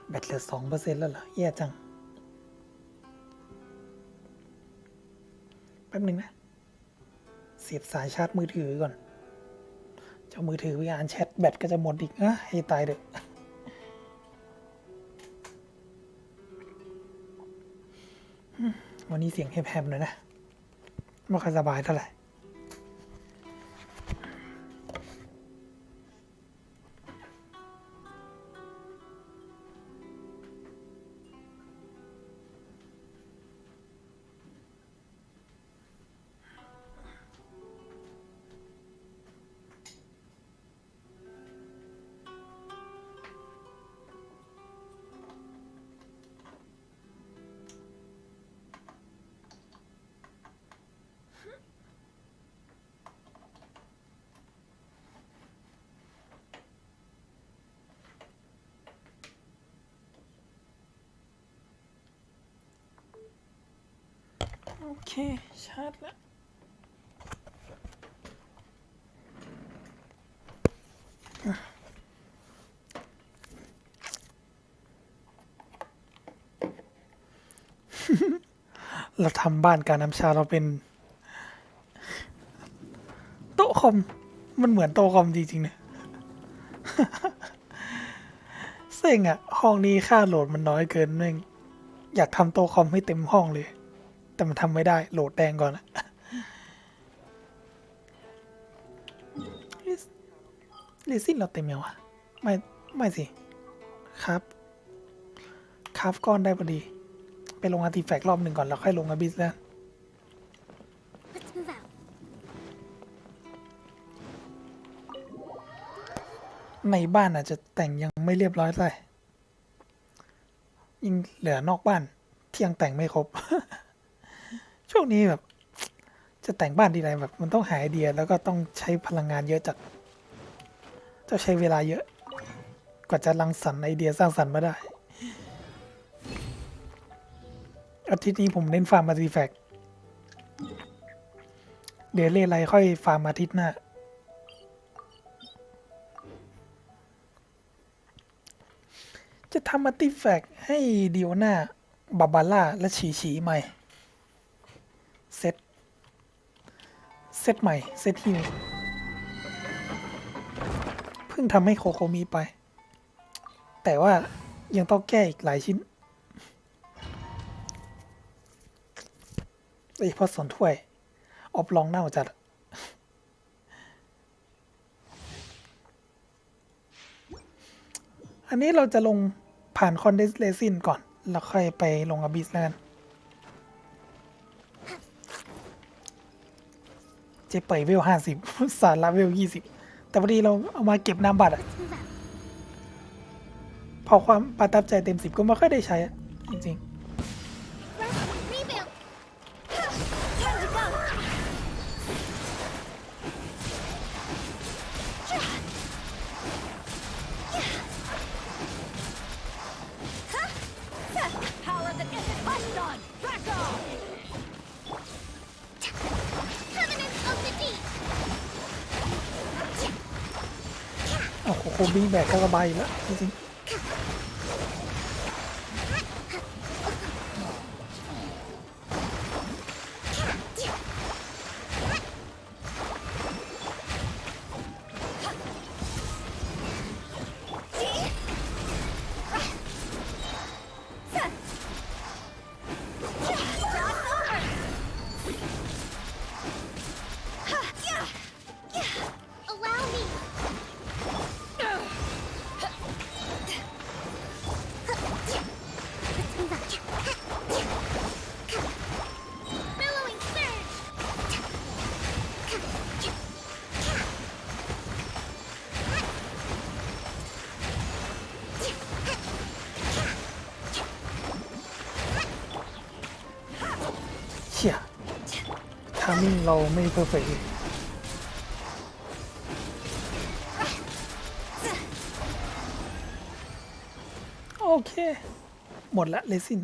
แบตเหลือ 2% แล้วเหรอแย่จังแป๊บนึงนะเสียบสายชาร์จมือถือก่อนเจ้ามือถือไปอ่านแชทแบตก็จะหมดอีกให้ตายเด้อวันนี้เสียงแหบๆหน่อยนะไม่ค่อยสบายเท่าไหร่โอเคชาร์จแล้วเราทำบ้านการน้ำชาเราเป็นโต๊ะคอมมันเหมือนโต๊ะคอมจริงๆนะเซ็งอะห้องนี้ค่าโหลดมันน้อยเกินแม่งอยากทำโต๊ะคอมให้เต็มห้องเลยแต่มันทำไม่ได้โหลดแดงก่อนอะเรซินเราเต็มยังวะไม่สิครับก้อนได้พอดีไปลงอาร์ติแฟกต์รอบหนึ่งก่อนแล้วค่อยลงอาบิสแล้วในบ้านอาจจะแต่งยังไม่เรียบร้อยเลยยิ่งเหลือนอกบ้านที่ยังแต่งไม่ครบ ช่วงนี้แบบจะแต่งบ้านทีไรแบบมันต้องหาไอเดียแล้วก็ต้องใช้พลังงานเยอะจัดจะใช้เวลาเยอะกว่าจะรังสรรค์ไอเดียสร้างสรรค์มาได้อาทิตย์นี้ผมเน้นฟาร์มอาร์ติแฟกต์เดี๋ยวเล่ไรค่อยฟาร์มอาทิตย์หน้าจะทำอาร์ติแฟกต์ให้ดิโอนาบาบาร่าและฉีใหม่เซตใหม่เซตฮิวเพิ่งทำให้โคโคมีไปแต่ว่ายังต้องแก้อีกหลายชิ้นโดยเฉพาะส่วนถ้วยออบลองเน่าจัดอันนี้เราจะลงผ่านคอนเดนเซเรซินก่อนแล้วค่อยไปลงอบิสแล้วกันเจ๊เปิดเวล50 สารละเวล20แต่พอดีเราเอามาเก็บน้ำบัตรพอความประทับใจเต็ม10ก็ไม่ค่อยได้ใช้จริงโอ้โหโคบิงแบกก็สบายแล้วจริงเชี่ยทามิ่งเราไม่เพอร์เฟกต์โอเคหมดละเลซิน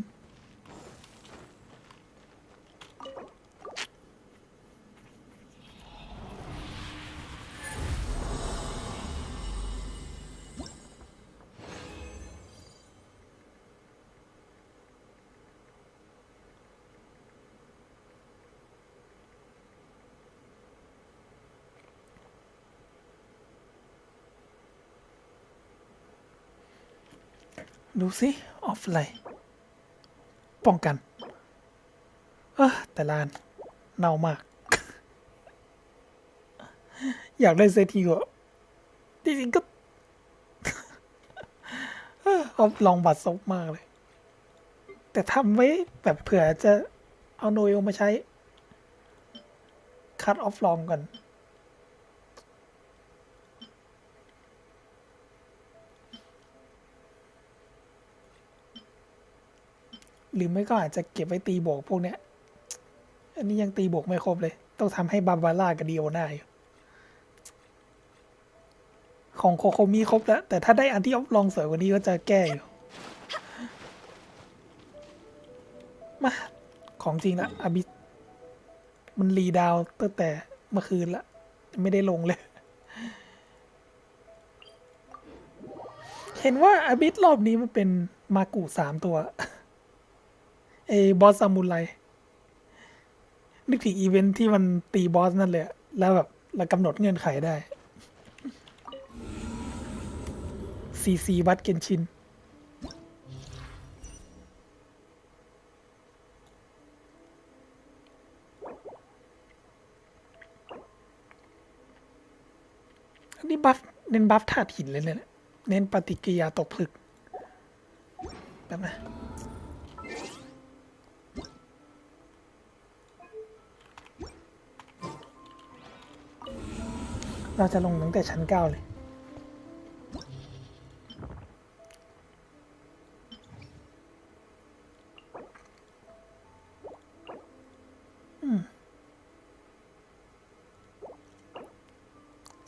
ดูสิออฟไลน์ป้องกันแต่ลานเน่ามาก อยากได้เซทีก็จริงๆก็ ออฟลองบัตรซบมากเลย แต่ทำไว้แบบเผื่อจะเอาโนโยมาใช้คัดออฟลองก่อนหรือไม่ก็อาจจะเก็บไว้ตีบวกพวกเนี้ยอันนี้ยังตีบวกไม่ครบเลย ต้องทำให้บาบาร่ากับดิโอน่าอยู่ของโคโคมีครบแล้ว แต่ถ้าได้อันที่ออฟลองสวยกว่านี้ก็จะแก้อยู่มาของจริงละอาบิสมันรีดาวตั้งแต่เมื่อคืนละไม่ได้ลงเลย เห็นว่าอาบิสรอบนี้มันเป็นมากุ3 ตัวบอสซามูไรนึกถึงอีเวนท์ที่มันตีบอสนั่นเลยแล้วแบบเรากำหนดเงื่อนไขได้ซีบัตเกนชินอันนี้บัฟเน้นบัฟธาตุหินเลยเนี่ยเน้นปฏิกิริยาตกผลึกแบบนะเราจะลงตั้งแต่ชั้น9เลย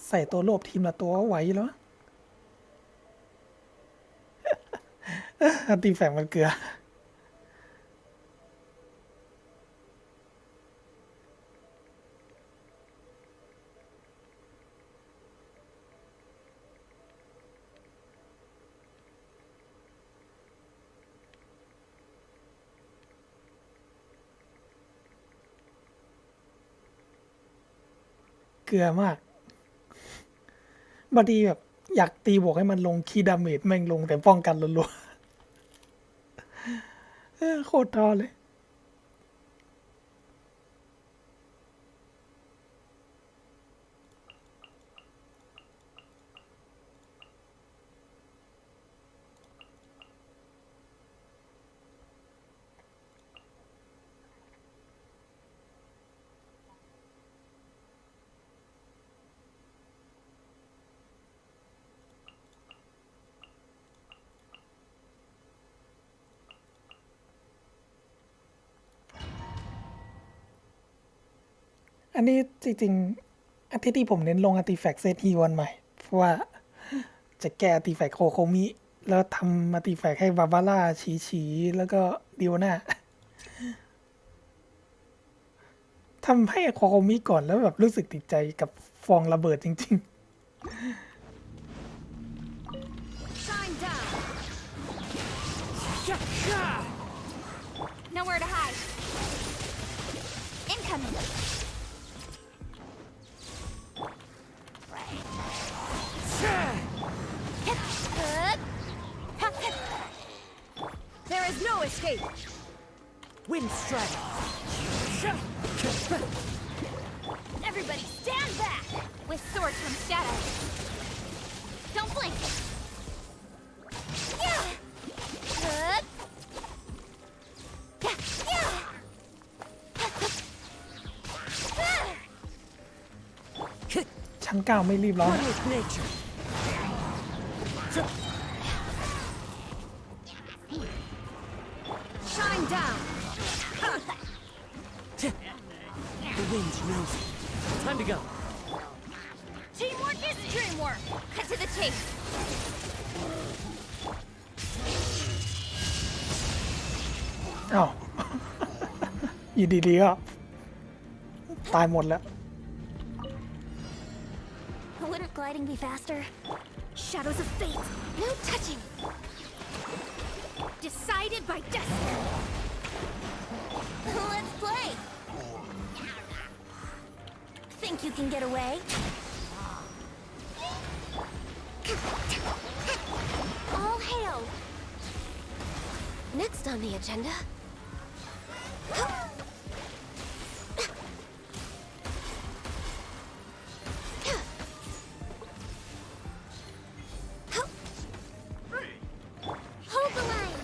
ใส่ตัวโลบทีมละตัวไหวแล้วอันตีแฝงมันเกลือเกลือมากบางทีแบบอยากตีบวกให้มันลงคีย์ดาเมจแม่งลงแต่ป้องกันรัวๆโคตรท้อเลยอันนี้จริงๆอาทิตย์ที่ผมเน้นลงอาร์ติแฟกต์เซตฮีวันใหม่เพราะว่าจะแก้อาร์ติแฟกต์โคโคมิแล้วทำอาร์ติแฟกต์ให้บาบาร่าฉีแล้วก็ดิโอน่าทำให้โคโคมิก่อนแล้วแบบรู้สึกติดใจกับฟองระเบิดจริงๆ Nowhere to hide. Incoming. There is no escape. Wind strike. Everybody stand back. With swords from shadow. Don't blink. Yeah. Yeah. ชั้น9ไม่รีบร้อน One with nature. Shine down. The wind knows it. Time to go. Teamwork is dreamwork. Cut to the chase. อ้าว อยู่ดีๆก็ตายหมดแล้ว Wouldn't gliding be faster? Shadows of fate. No touching. Decided by destiny. Let's play. Think you can get away? All hail. Next on the agenda. Hold the line.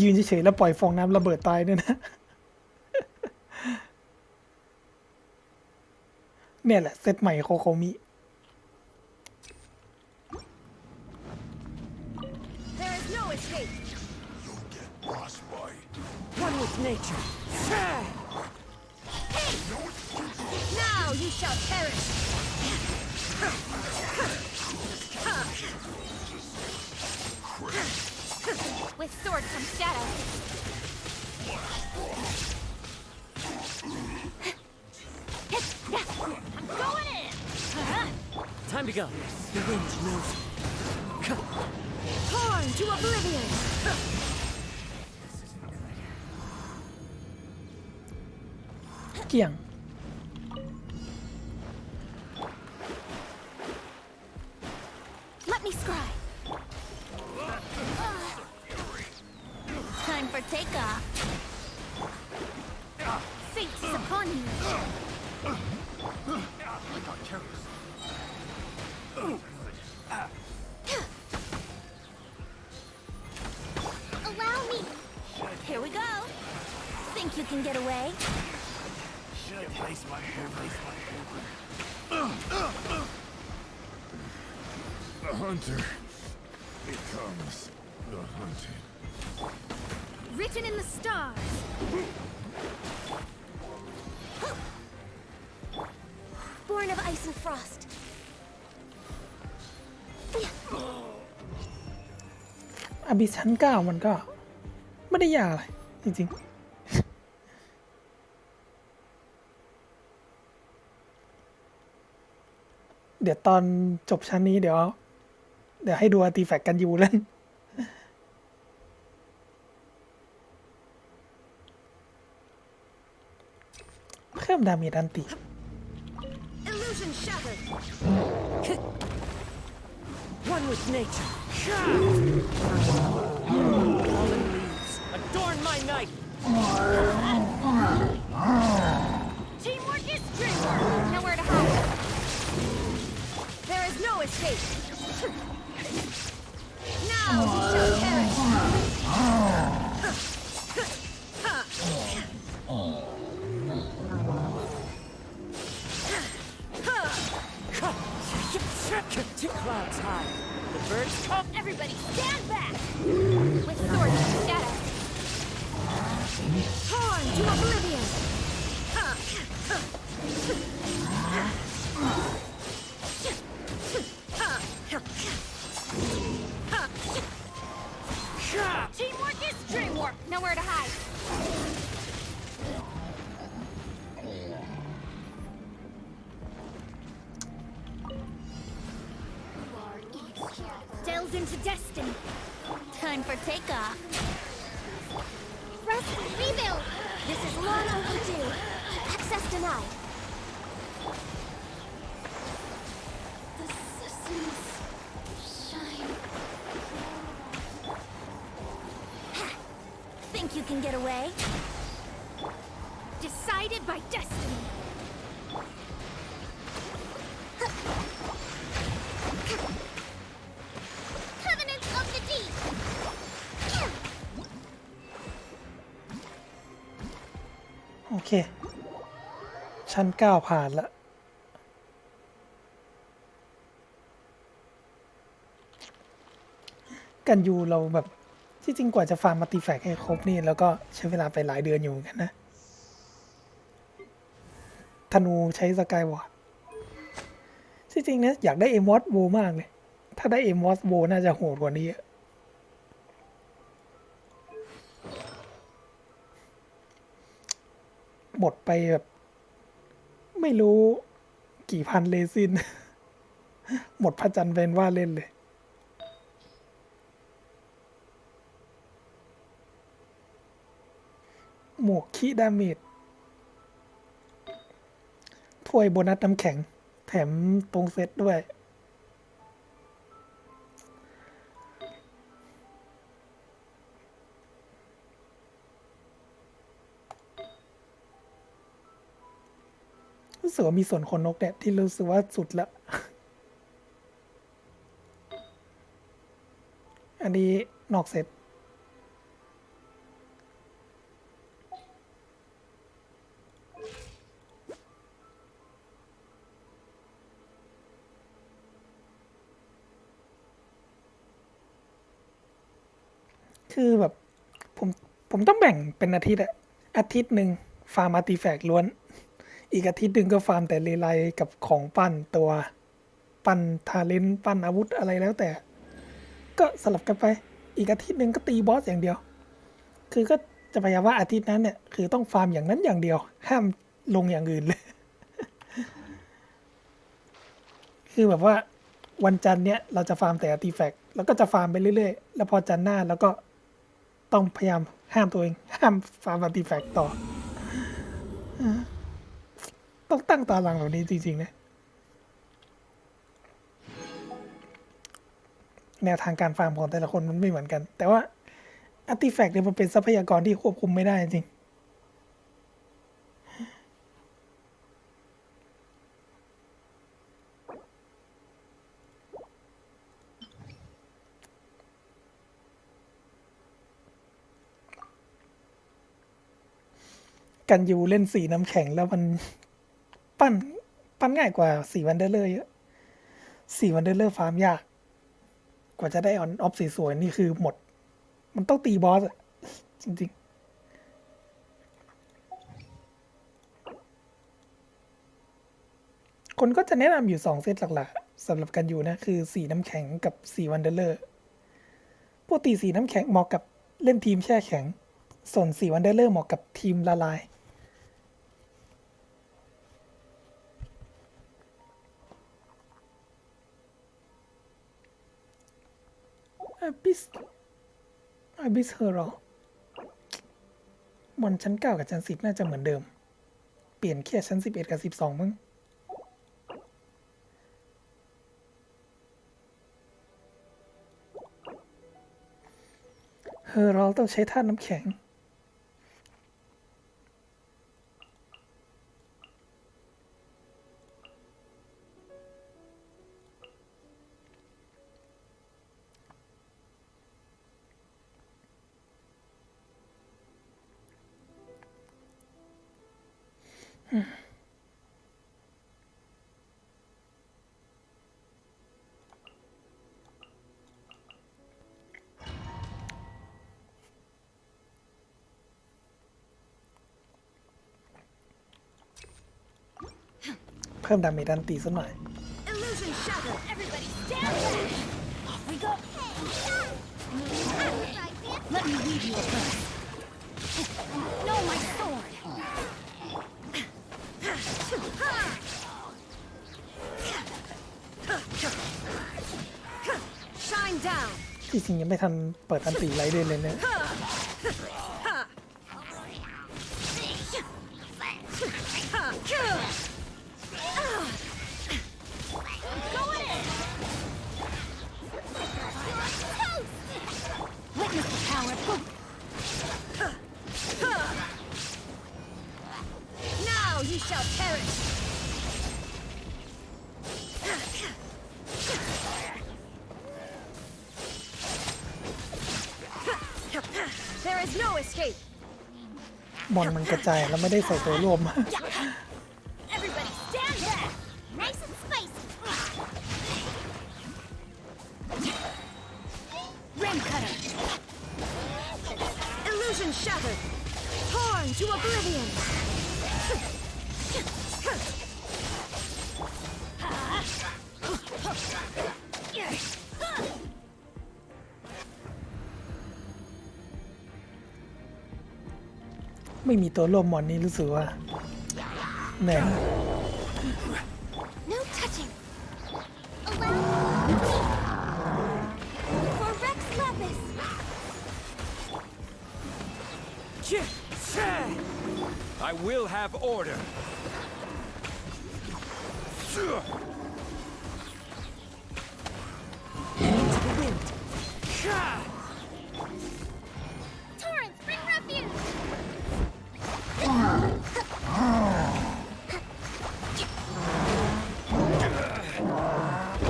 ยืนเฉยๆแล้วปล่อยฟองน้ำระเบิดตายเนี่ยนะ เนี่ยแหละเซตใหม่โคโคมิ There is no escape. One with nature. Now you shall perish. With sword comes shadow. I'm going in. Time to go. The wind knows it. Torn to oblivion. เกี่ยง Let me scry. Time for takeoff. Fate is upon you. Allow me. Here we go. Think you can get away? The hunter becomes the hunted. Written in the stars. Born of ice and frost. อบิชั้น9มันก็ไม่ได้ยากอะไรจริงๆ เดี๋ยวตอนจบชั้นนี้เดี๋ยวให้ดูอาร์ติแฟกต์กันอยู่เล่น เพิ่มดาเมจอันติ Illusion shattered. One with nature. Fallen leaves. Adorn my night. Teamwork is dreamwork. Nowhere to hide. There is no escape. Now you shall perish. Clouds high. The birds come. Everybody stand back. With sword and shadow. Torn to oblivion. Teamwork is dreamwork. Nowhere to hide. Delves into destiny. Time for takeoff. Rest, rebuild. This is long overdue. Access denied. The seasons shine. Think you can get away? Decided by destiny. Covenant of the deep. โอเค ชั้น9ผ่านละกันยูเราแบบที่จริงกว่าจะฟาร์มมัลติแฟกให้ครบนี่แล้วก็ใช้เวลาไปหลายเดือนอยู่เหมือนกันนะ ธนูใช้สกายวอร์ดที่จริงนะอยากได้เอมอสโวมากเลย ถ้าได้เอมอสโวน่าจะโหดกว่านี้ หมดไปแบบไม่รู้กี่พันเลซิน หมดพระจันทร์เป็นว่าเล่นเลย หมวกขี้ดาเมจถ้วยโบนัสน้ำแข็ง แถ มตรงเซตด้วยรู้สึกว่ามีส่วนขนนกเนี่ยที่รู้สึกว่าสุดละอันนี้นอกเซตคือแบบผมต้องแบ่งเป็นอาทิตย์อะอาทิตย์หนึ่งฟาร์มอาร์ติแฟกต์ล้วนอีกอาทิตย์หนึ่งก็ฟาร์มแต่เรไลกับของปั้นตัวปั้นทาเลนต์ปั้นอาวุธอะไรแล้วแต่ก็สลับกันไปอีกอาทิตย์หนึ่งก็ตีบอสอย่างเดียวคือก็จะพยายามว่าอาทิตย์นั้นเนี่ยคือต้องฟาร์มอย่างนั้นอย่างเดียวห้ามลงอย่างอื่นเลย คือแบบว่าวันจันทร์เนี่ยเราจะฟาร์มแต่อาร์ติแฟกต์แล้วก็จะฟาร์มไปเรื่อยๆแล้วพอจันทร์หน้าแล้วก็ต้องพยายามห้ามตัวเองห้ามฟาร์มอาร์ติแฟกต์ต่อต้องตั้งตารางแบบนี้จริงๆนะแนวทางการฟาร์มของแต่ละคนมันไม่เหมือนกันแต่ว่าอาร์ติแฟกต์เนี่ยมันเป็นทรัพยากรที่ควบคุมไม่ได้จริงกันอยู่เล่นสีน้ำแข็งแล้วมันปั้นง่ายกว่าสีวันเดอร์เลอร์เยอะสีวันเดอร์เลอร์ฟาร์มยากกว่าจะได้ออนออฟสวยๆนี่คือหมดมันต้องตีบอสอะจริงๆคนก็จะแนะนำอยู่2เซตหลักๆสำหรับกันอยู่นะคือสีน้ำแข็งกับสีวันเดอร์เลอร์ปกติสีน้ำแข็งเหมาะกับเล่นทีมแช่แข็งส่วนสีวันเดอร์เลอร์เหมาะกับทีมละลายอาบิสเฮอร์มอนชั้น9กับชั้น10น่าจะเหมือนเดิมเปลี่ยนแค่ชั้น11กับ12มั้งเฮอร์เราต้องใช้ธาตุน้ำแข็งเพิ่มดาเมจดันตีสักหน่อย Illusion shattered. Everybody stand back. Off we go. Let me lead you a bit. No, my sword. Shine down. ที่จริงยังไม่ทันเปิดอันตีไรเดนเลยเนี่ยบอลมันกระจายแล้วไม่ได้ใส่ตัวรวม Everybody stand back. Nice and spicy. Rim cutter. Illusion shattered. Torn to oblivion. ไม่มีตัวร่วมมอนนี้รู้สึกว่าแน่ No touching. Allow for Rex Lapis. I will have order. Into the wind. Torrents, bring refuge!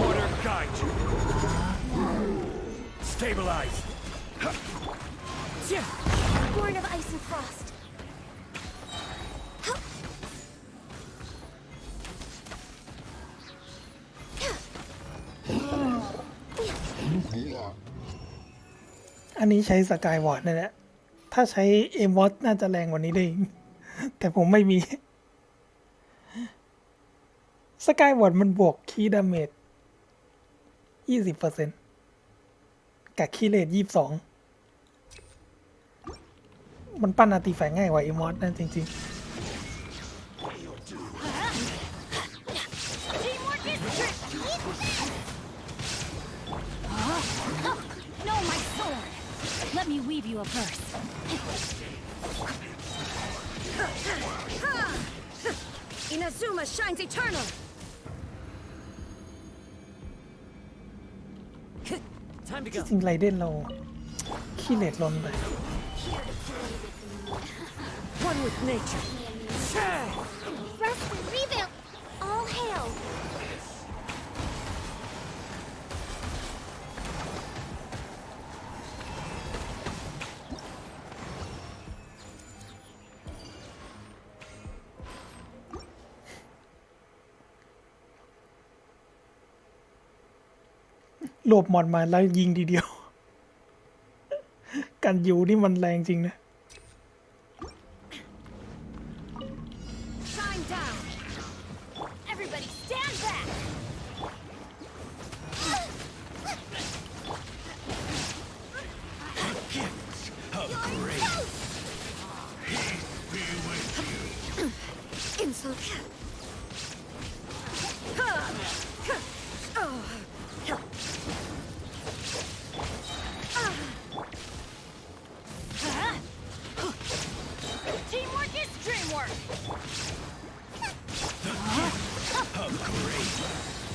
Order guide you. Stabilize. Born of ice and frost. อันนี้ใช้สกายวอร์ดนั่นแหละถ้าใช้เอมอสน่าจะแรงกว่านี้ได้อีกแต่ผมไม่มีสกายวอร์ดมันบวกคีย์ดาเมจ 20% กับคีย์เรท 22 มันปั้นอาร์ติแฟกต์ง่ายกว่าเอมอสนั่นจริง Teamwork is tricky! No, my sword! Let me weave you a verse. Inazuma shines eternal! Time to ๆ go. จริงไรเด่นเราคีย์เรทล้นไป One with nature. Rest and rebuild! All hail! รวบมอนมาแล้วยิงทีเดียว กันยูนี่มันแรงจริงนะ Shine down! Everybody stand back! Insult. Teamwork is dreamwork!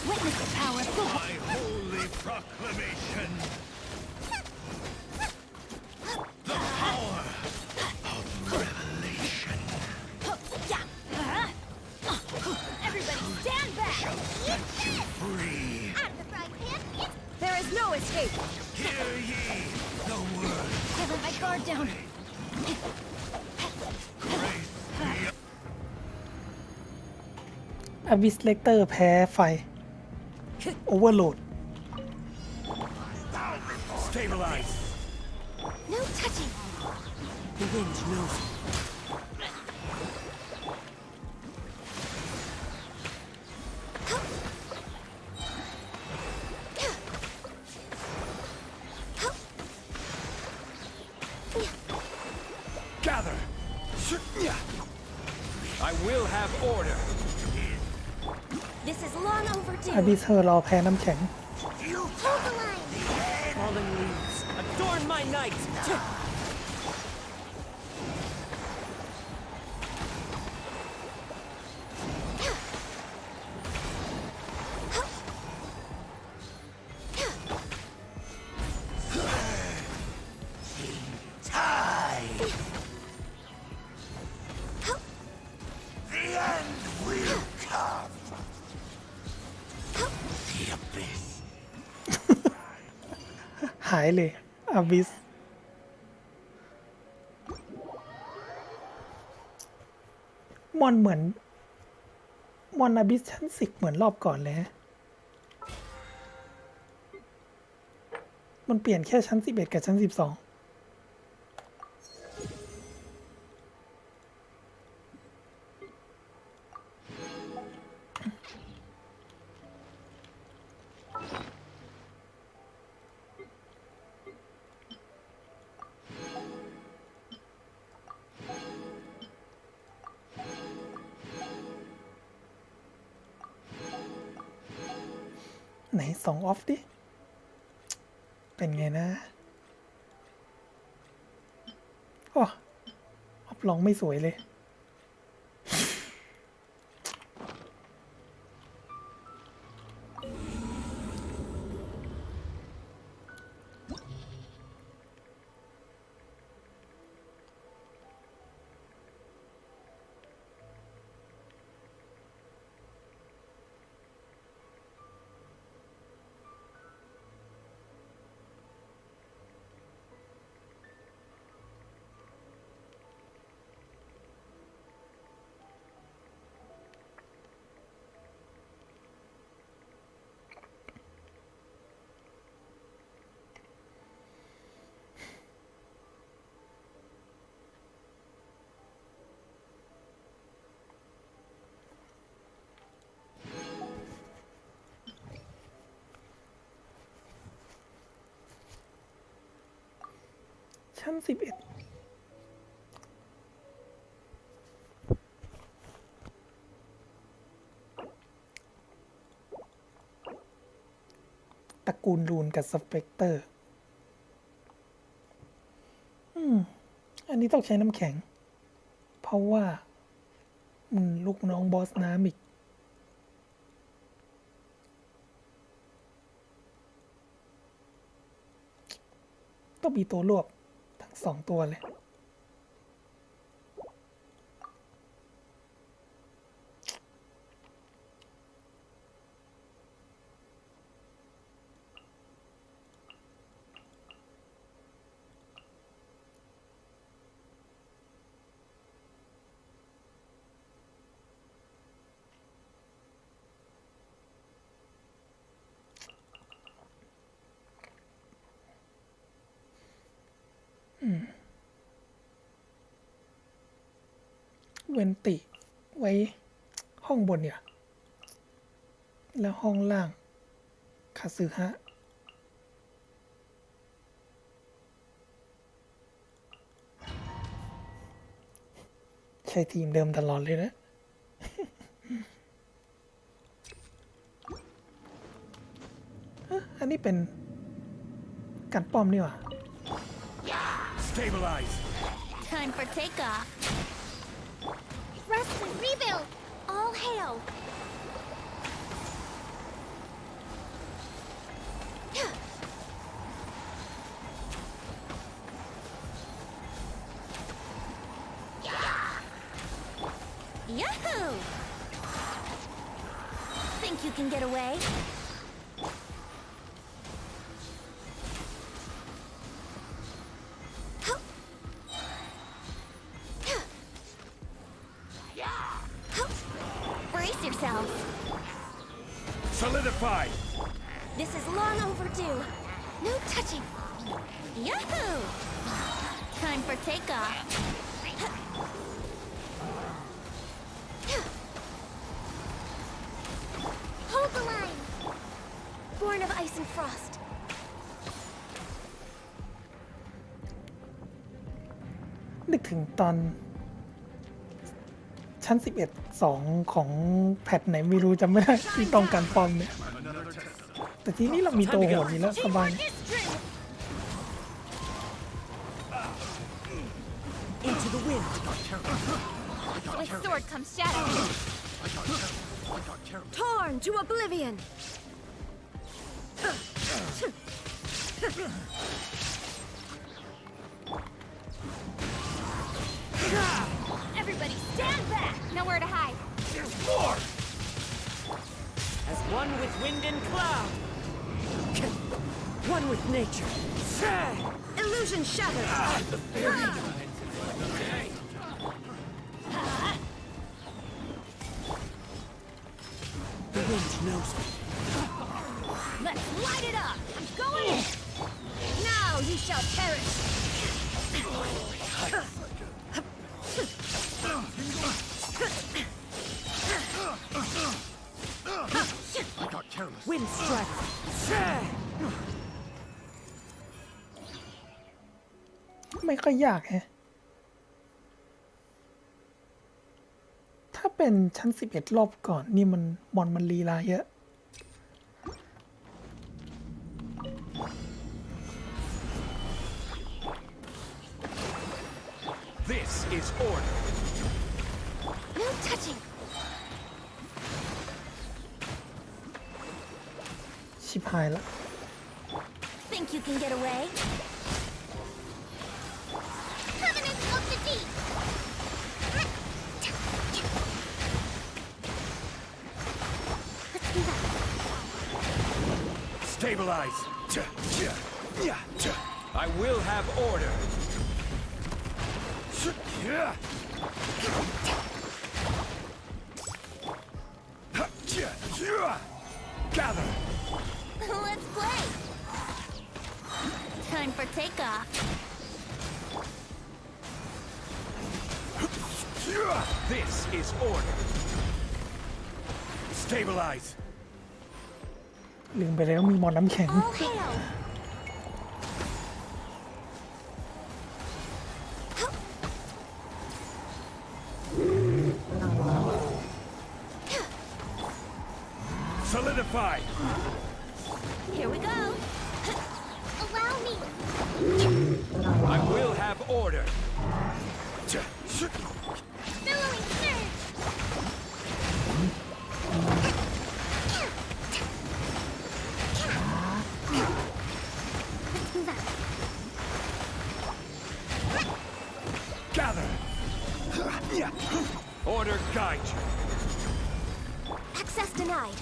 Witness the power of My holy proclamation. The power of revelation. Everybody stand back! Free. Out of the frying pan, there is no escape! Hear ye the word. I let my guard down. Grace be อบิสเลกเตอร์แพ้ไฟ โอเวอร์โหลด Stabilize. No touching! The wind knows it. Gather. I will have order. This is long อ overdue. บิสเธอรอแพ้น้ำแข็ง Hold the line! Fallen leaves. Adorn my night. the end will come. The abyss. หายเลยอบิส มอนเหมือน มอนอบิสชั้น10เหมือนรอบก่อนเลยฮะมันเปลี่ยนแค่ชั้น11กับชั้น12ไหน2ออฟดิ เป็นไงนะโอ้ออฟลองไม่สวยเลย ชั้น11ตระกูลรูนกับสเปกเตอร์อันนี้ต้องใช้น้ำแข็งเพราะว่าลูกน้องบอสน้ำอีกต้องมีตัวรวบทั้งสองตัวเลยเวนติไว้ห้องบนเนี่ยแล้วห้องล่างคาซึฮะใช้ทีมเดิมตลอดเลยนะ อันนี้เป็นการป้อมนี่หว่า Stabilize. Time for takeoff. Rest and rebuild. All hail. Yahoo! Think you can get away? Brace yourself. Solidify. This is long overdue. No touching. Yahoo! Time for takeoff. Hold the line. Born of ice and frost. นึกถึงตอนชั้น11 2ของแพทไหนไม่รู้จำไม่ได้ที่ต้องการป้อมเนี่ยแต่ทีนี้เรามีตัวโหดอยู่แล้วสบาย Into the wind. With sword comes shadow. Torn to oblivion. Everybody stand back. Nowhere to hide. There's more. As one with wind and cloud. One with nature. Illusion shattered. The wind knows me. Let's light it up. I'm going in. Now ye shall perish. I got careless. Wind strike. ไม่ค่อยยากแฮะถ้าเป็นชั้น11รอบก่อนนี่มันลีลาเยอะ This is order. No touching. ชิบหายละ Think you can get away? Covenant of the Deep. Let's move out. Stabilize. I will have order. Gather. Let's play. Time for takeoff. This is order. Stabilize. ลืมไปแล้วมีมอนน้ำแข็ง All hail. Solidify. Here we go. Allow me. I will have order. Billowing surge. Gather. Order guide you. Access denied.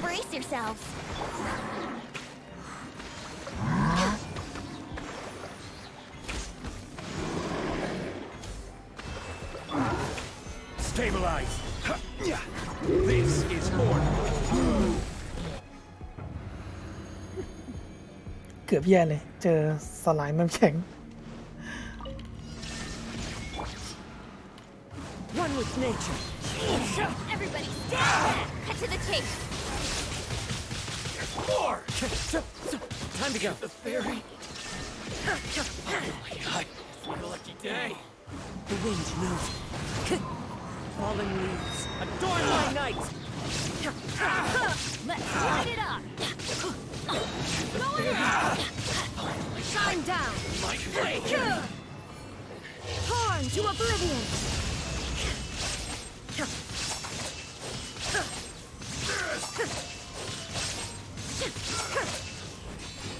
Brace yourselves. Stabilize. This is order. เกือบแย่เลย เจอสไลม์น้ำแข็ง One with nature. Everybody stand back. Cut to the chase. More. Time to go. The fairy. What a lucky day. The wind knows it. Fallen leaves adorn my night. Let's light it up. Go ahead. Shine down. Torn to oblivion.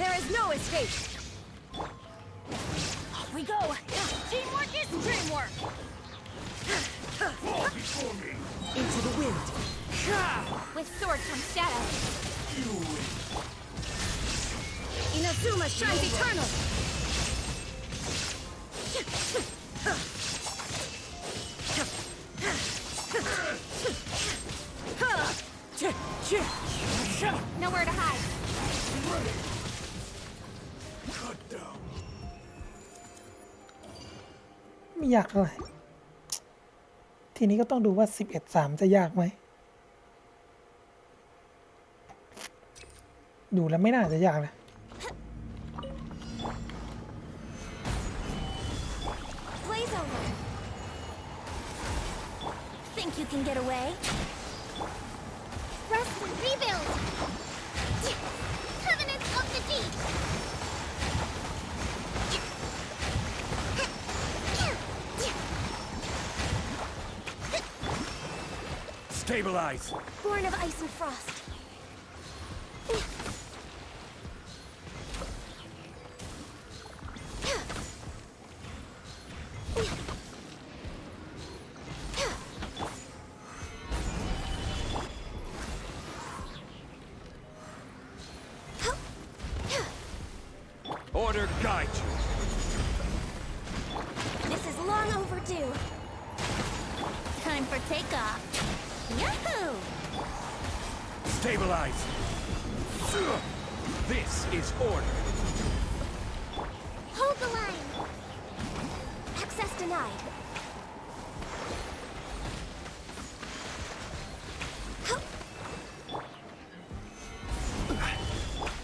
There is no escape. Off we go. Teamwork is dreamwork. Fall before me. Into the wind. With sword comes shadow. Inazuma shines eternal. Nowhere to hide. Cut down. ไม่ยากเท่าไหร่ ทีนี้ก็ต้องดูว่า 11-3 จะยากไหม ดูแล้วไม่น่าจะยากเลย Blaze over. Think you can get away? Rest and rebuild. Covenant of the deep. Stabilize. Born of ice and frost. Order guide you. This is long overdue. Time for takeoff. Yahoo! Stabilize. This is order. Hold the line. Access denied.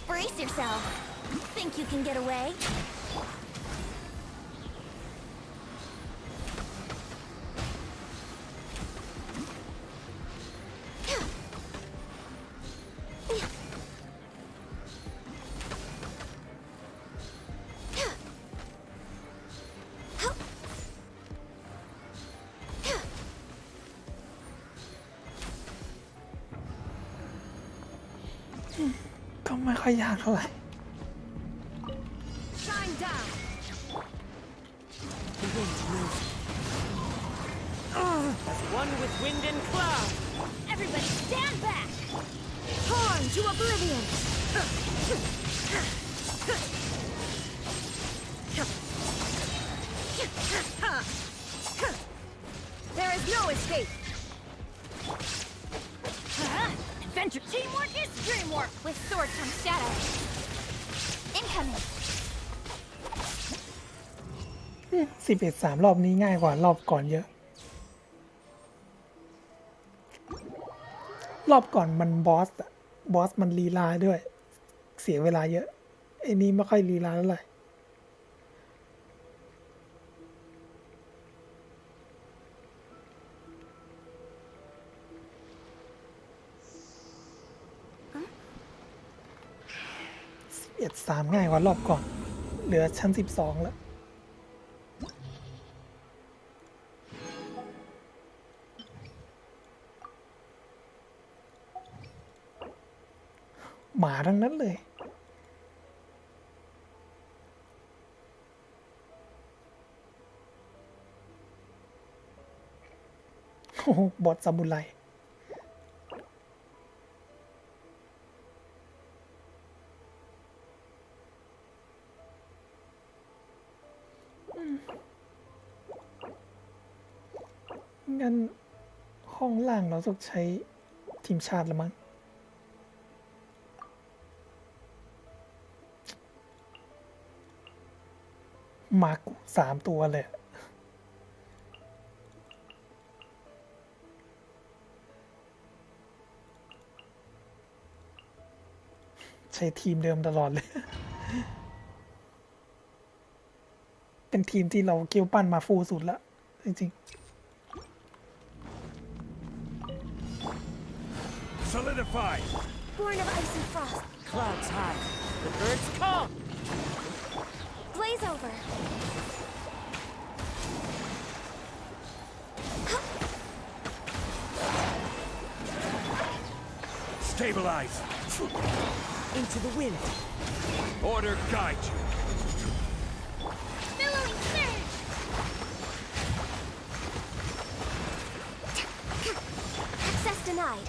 Brace yourself. Think you can get away?ก็ไม่ค่อยยากเท่าไหร่ Shine down. The wind knows it. As one with wind and cloud. Everybody stand back! Torn to oblivion. There is no escape. Adventure teamwork is dreamwork! With sword comes shadow. Incoming! 11-3 รอบนี้ง่ายกว่ารอบก่อนเยอะ รอบก่อนมันบอสมันลีลาด้วย เสียเวลาเยอะไอ้นี้ไม่ค่อยลีลาเท่าไหร่ 11-3ง่ายกว่ารอบก่อนเหลือชั้น12แล้วหมาทั้งนั้นเลยโอ้โหบอสซามูไรงั้นห้องล่างเราต้องใช้ทีมชาติละมั้งมากุ3 ตัวเลยใช้ทีมเดิมตลอดเลย เป็นทีมที่เราเกี่ยวปั้นมาฟูลสุดละจริง Solidify. Born of ice and frost. Clouds high. The birds come. Blaze over. Stabilize. Into the wind. Order guide you. Billowing surge! Access denied.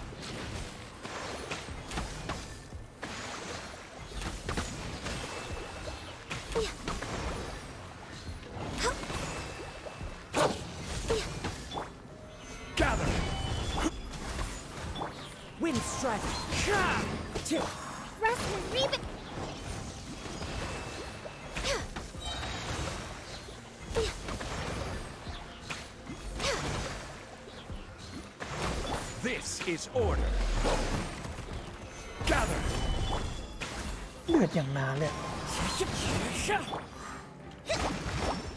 Gather. Wind strike. Rest and rebuild! This is order. Gather. ๆ เลือดอย่างนานเลย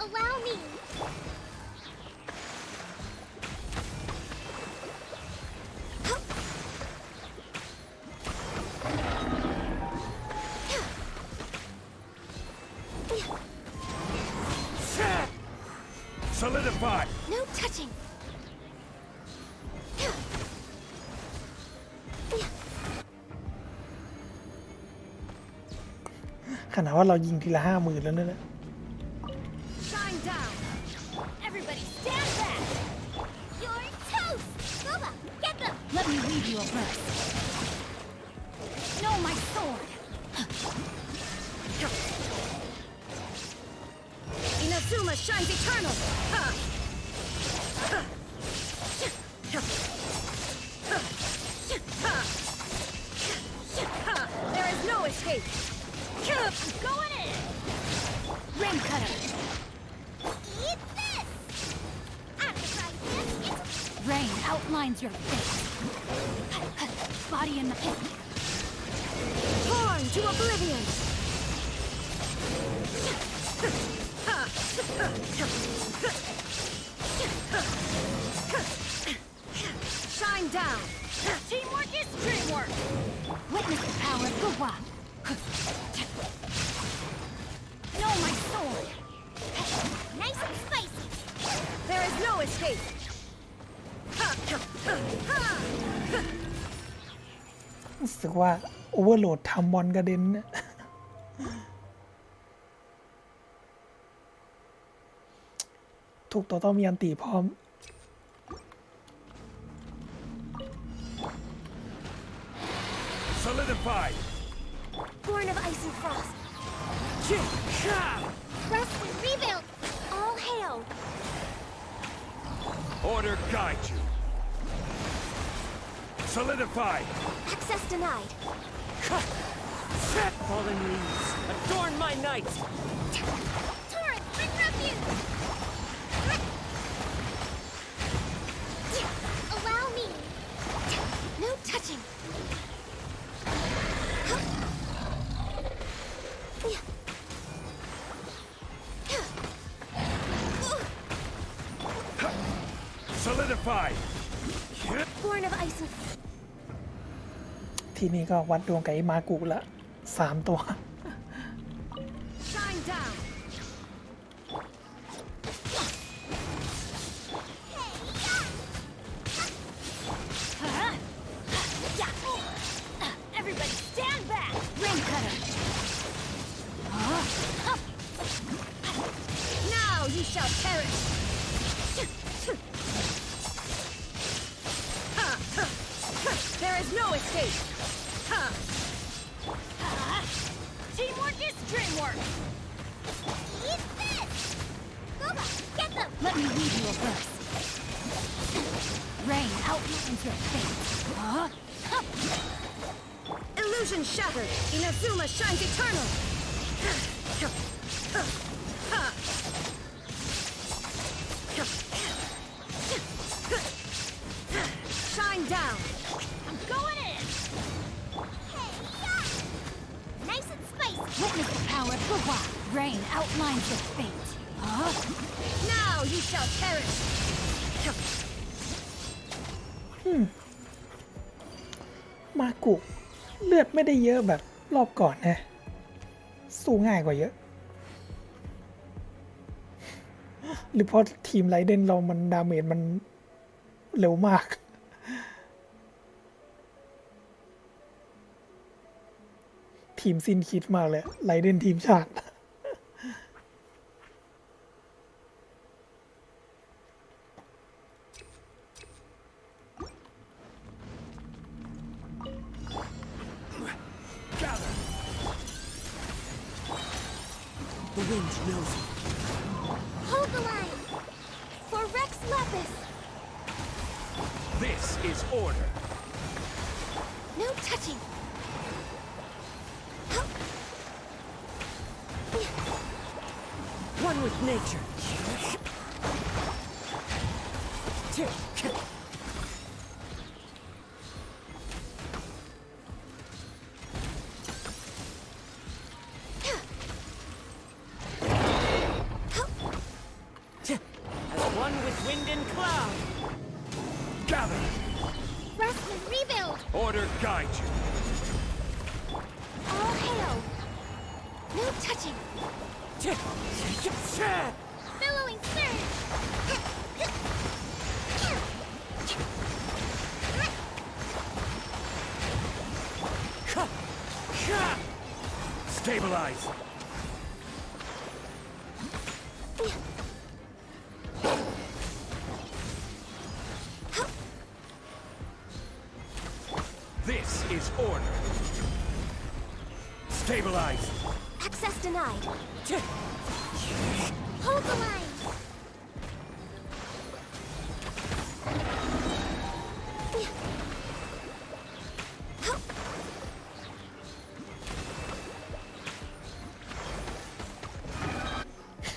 Allow me! Solidify. No touching. ขนาดว่าเรายิงทีละ50,000แล้วเนี่ย Shine down. Everybody stand back! You're toast! Boba, get them! Let me read you a verse. Know my sword! Inazuma shines eternal. Ha! There is no escape. Going in! Rain cutter! Eat this! Appetite this! Rain outlines your face. Body in the pit. Torn to oblivion. Shine down. Teamwork is dreamwork! Witness the power of Gua! Know my sword! Nice and spicy! There is no escape. รู้สึกว่าโอเวอร์โหลดทำบอลกระเด็นเนี่ย ถูกตัวต้องมีอันตีพร้อม Solidify. Born of ice and frost. Rest and rebuild! All hail! Order guide you. Solidify. Access denied. Fallen leaves. Adorn my night. Torrent, bring refuge! Allow me! No touching. Solidify. Born of ice and ทีนี้ก็วัดดวงกับไอ้มากุละ3 ตัว down. Everybody stand back! Rain cutter. Now you shall perish. There is no escape. Teamwork is dreamwork! Eat this. Go back. Get them. Let me read you a verse. Rain outlines your fate. Illusion shattered. Inazuma shines eternal. Shine down. I'm going in! Nice and spicy. Witness the power of Fuhua. Rain outlines your fate. Now you shall perish. มากุเลือดไม่ได้เยอะแบบรอบก่อนนะ สู้ง่ายกว่าเยอะ หรือเพราะทีมไรเดนเรามันดาเมจมันเร็วมาก ทีมสิ้นคิดมากเลยไรเดนทีมชาติ Gather. The wind knows it. Hold the line. For Rex Lapis. This is order. No touching. One with nature. As one with wind and cloud. Gather. Rest and rebuild. Order guide you. All hail. No touching. Billowing surge. Stabilize. This is order. Stabilize. Access denied. Hold the line.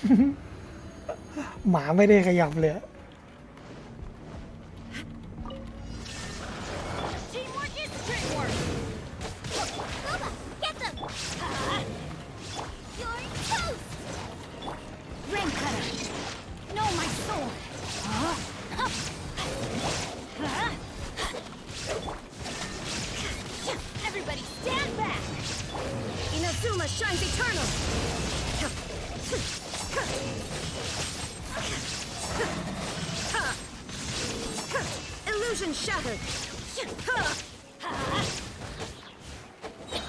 Hmm. หมาไม่ได้ขยับเลย Teamwork is dreamwork! Boba, get them. You're toast. Rain cutter! Know my sword! Everybody stand back! Inazuma shines eternal. Illusion shattered.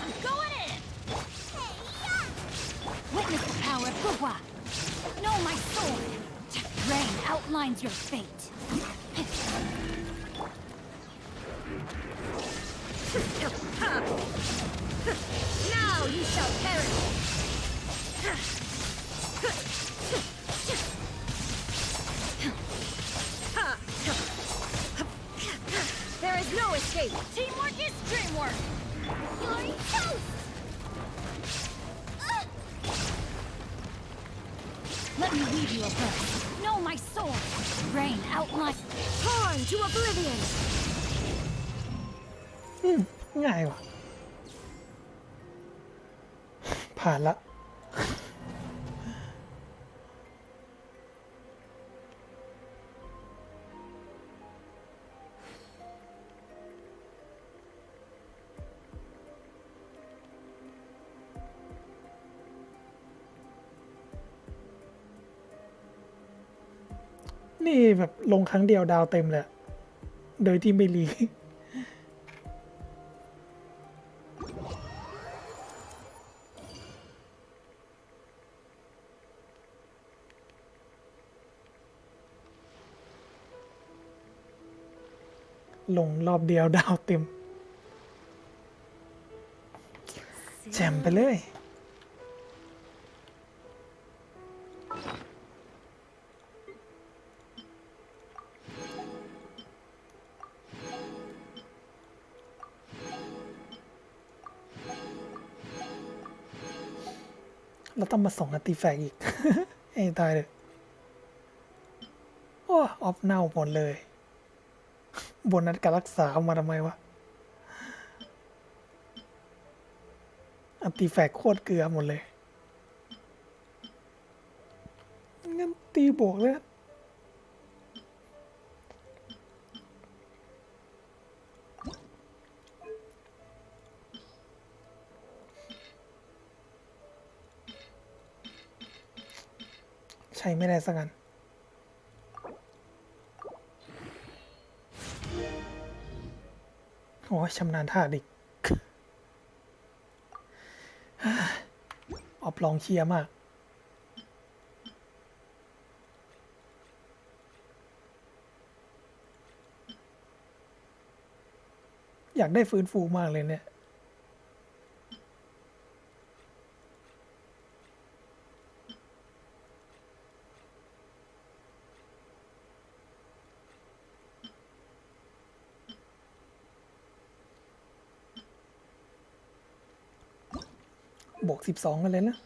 I'm going in! Witness the power of Fuhua! Know my sword! Rain outlines your fate. Now you shall perish. There is no escape. Teamwork is dreamwork! You're toast. Let me read you a verse. Know my sword! Rain outlines... Torn to oblivion. ง่ายว่ะ ผ่านละ นี่แบบลงครั้งเดียวดาวเต็มเลย โดยที่ไม่รีลงรอบเดียวดาวเต็มแจมไปเลย เราต้องมาส่งอาร์ติแฟกต์อีก ให้ตายเลยโอ้ออฟเน่าหมดเลย บนนัดการรักษาเอามาทำไมวะอาร์ติแฟกต์โคตรเกลือหมดเลย งั้นตีบวกเลยใช้ไม่ได้สักอันโอ้ยชำนาญท่าดิ ออบลองเชียร์มาก อยากได้ฟื้นฟูมากเลยเนี่ย บวก12กันเลยนะ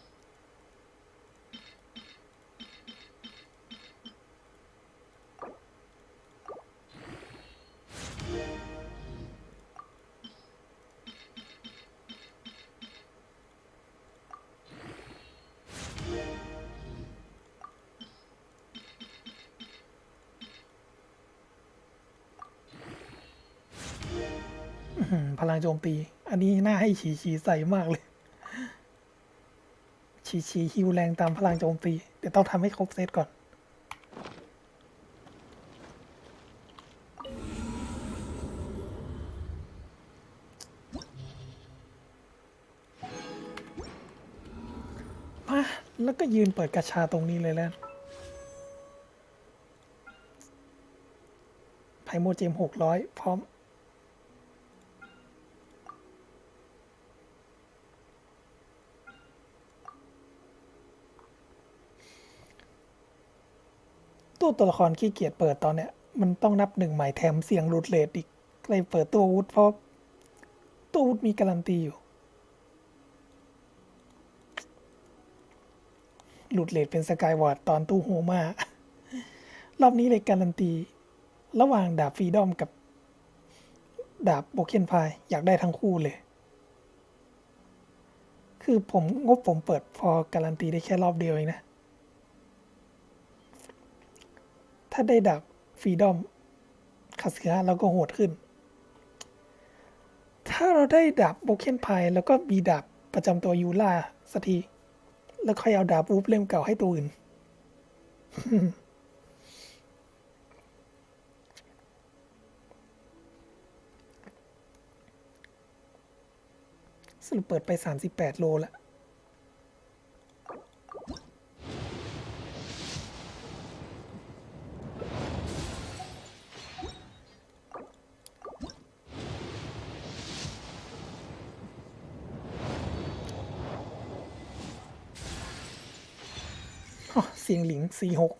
พลังโจมตี อันนี้น่าให้ฉีใส่มากเลย ฉีฮิวแรงตามพลังโจมตี เดี๋ยวต้องทำให้ครบเซตก่อน มา แล้วก็ยืนเปิดกระชาตรงนี้เลยแล้วไพโมเจม600 พร้อม ตัวละครขี้เกียจเปิดตอนเนี้ย มันต้องนับ1ใหม่แถมเสียงรูดเลทอีกเลยเปิดตัววุธเพราะตัววุธมีการันตีอยู่รูดเลทเป็นสกายวอร์ดตอนตู้โฮมารอบนี้เลยการันตี ระหว่างดาบฟรีดอมกับดาบโบเคนพายอยากได้ทั้งคู่เลย คือผมเปิดพอการันตีได้แค่รอบเดียวเองนะ ถ้าได้ดาบฟรีดอมคาสึฮะเราก็โหดขึ้น ถ้าเราได้ดาบโบเคนพายแล้วก็มีดาบประจำตัวยูล่าสักที แล้วค่อยเอาดาบวูฟเล่มเก่าให้ตัวอื่น สรุปเปิดไป38 โลแล้ว เสียงหลิง46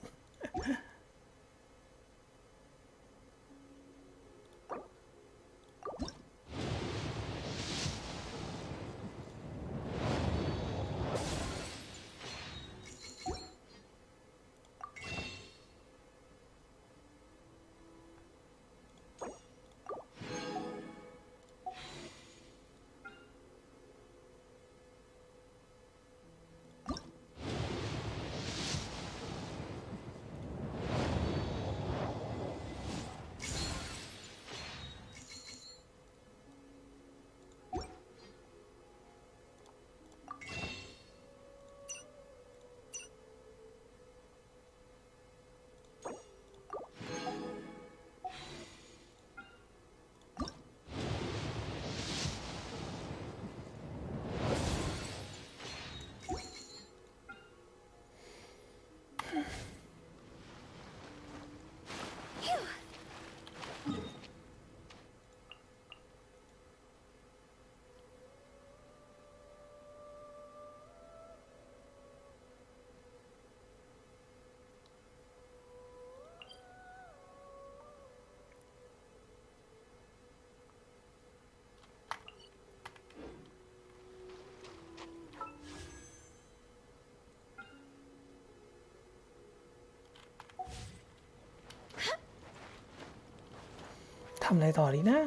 ทำอะไรต่อดีนะ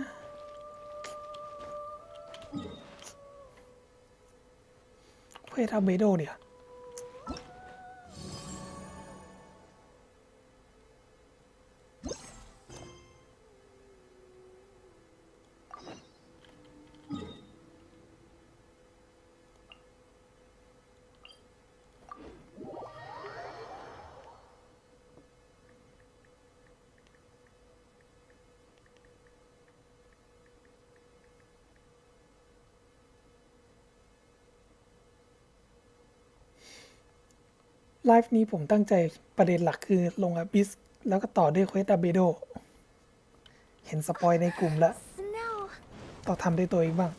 เควสอาเบโดเนี่ยไลฟ์นี้ผมตั้งใจประเด็นหลักคือลงอบิสแล้วก็ต่อด้วยเควสอาเบโดเห็นสปอยในกลุ่มแล้ว Snow. ต้องทำด้วยตัวเองบ้าง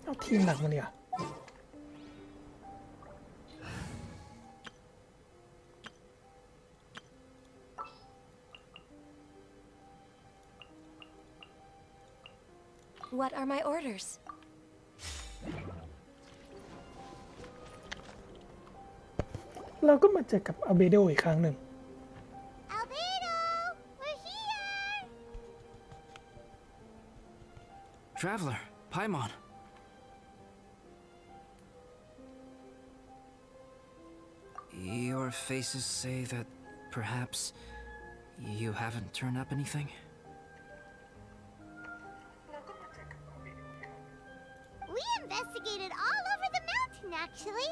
เอาทีมหนักมาเนี่ย What are my orders? เราก็มาเจอกับอาเบโดอีกครั้งหนึ่ง Albedo, we're here. Traveler, Paimon. Your faces say that perhaps you haven't turned up anything? We investigated all over the mountain, actually,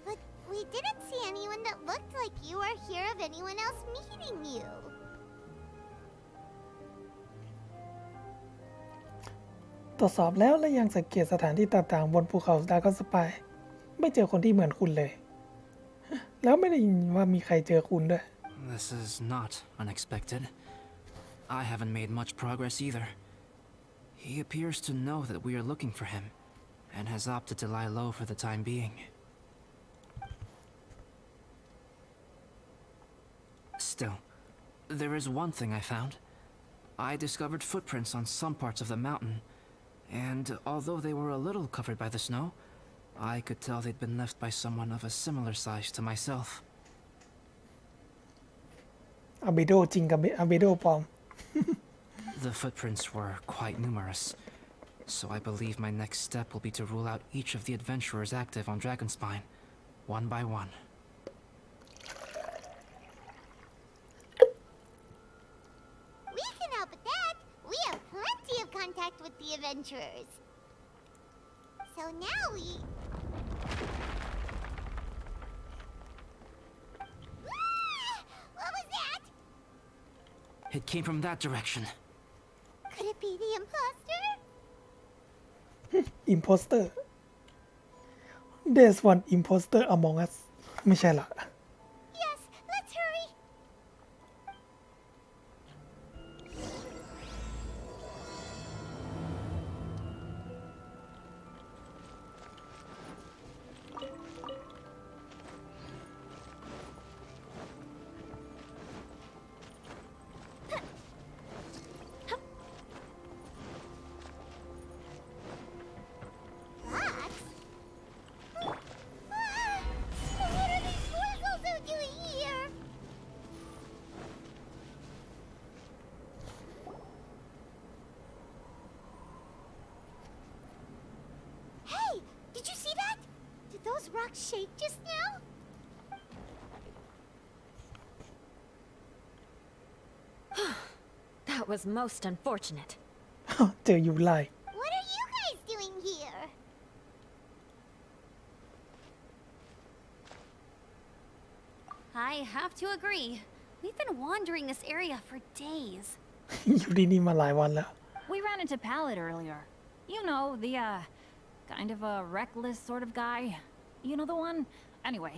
but we didn't see anyone that looked like you or hear of anyone else meeting you. ตรวจสอบแล้วและยังสังเกตสถานที่ต่างๆบนภูเขาดาร์กสปายไม่เจอคนที่เหมือนคุณเลย แล้วไม่ได้ยินว่ามีใครเจอคุณด้วย This is not unexpected. I haven't made much progress either. He appears to know that we are looking for him, and has opted to lie low for the time being. Still, there is one thing I found. I discovered footprints on some parts of the mountain, and although they were a little covered by the snow, I could tell they'd been left by someone of a similar size to myself. อาเบโดจริงกับอาเบโดปลอม The footprints were quite numerous, so I believe my next step will be to rule out each of the adventurers active on Dragonspine, one by one. We can help with that. We have plenty of contact with the adventurers. So now we... Ah! What was that? It came from that direction. Could it be the imposter? Imposter There's one imposter among us ไม่ใช่หรอ Yes, let's hurry. Fox? Ah, what are these fossils doing here? Hey, did you see that? Did those rocks shake just now? That was most unfortunate. เจอยูไล What are you guys doing here? I have to agree. We've been wandering this area for days. อยู่ที่นี่มาหลายวันแล้ว We ran into Pallet earlier. You know, the, kind of a reckless sort of guy. You know the one? Anyway,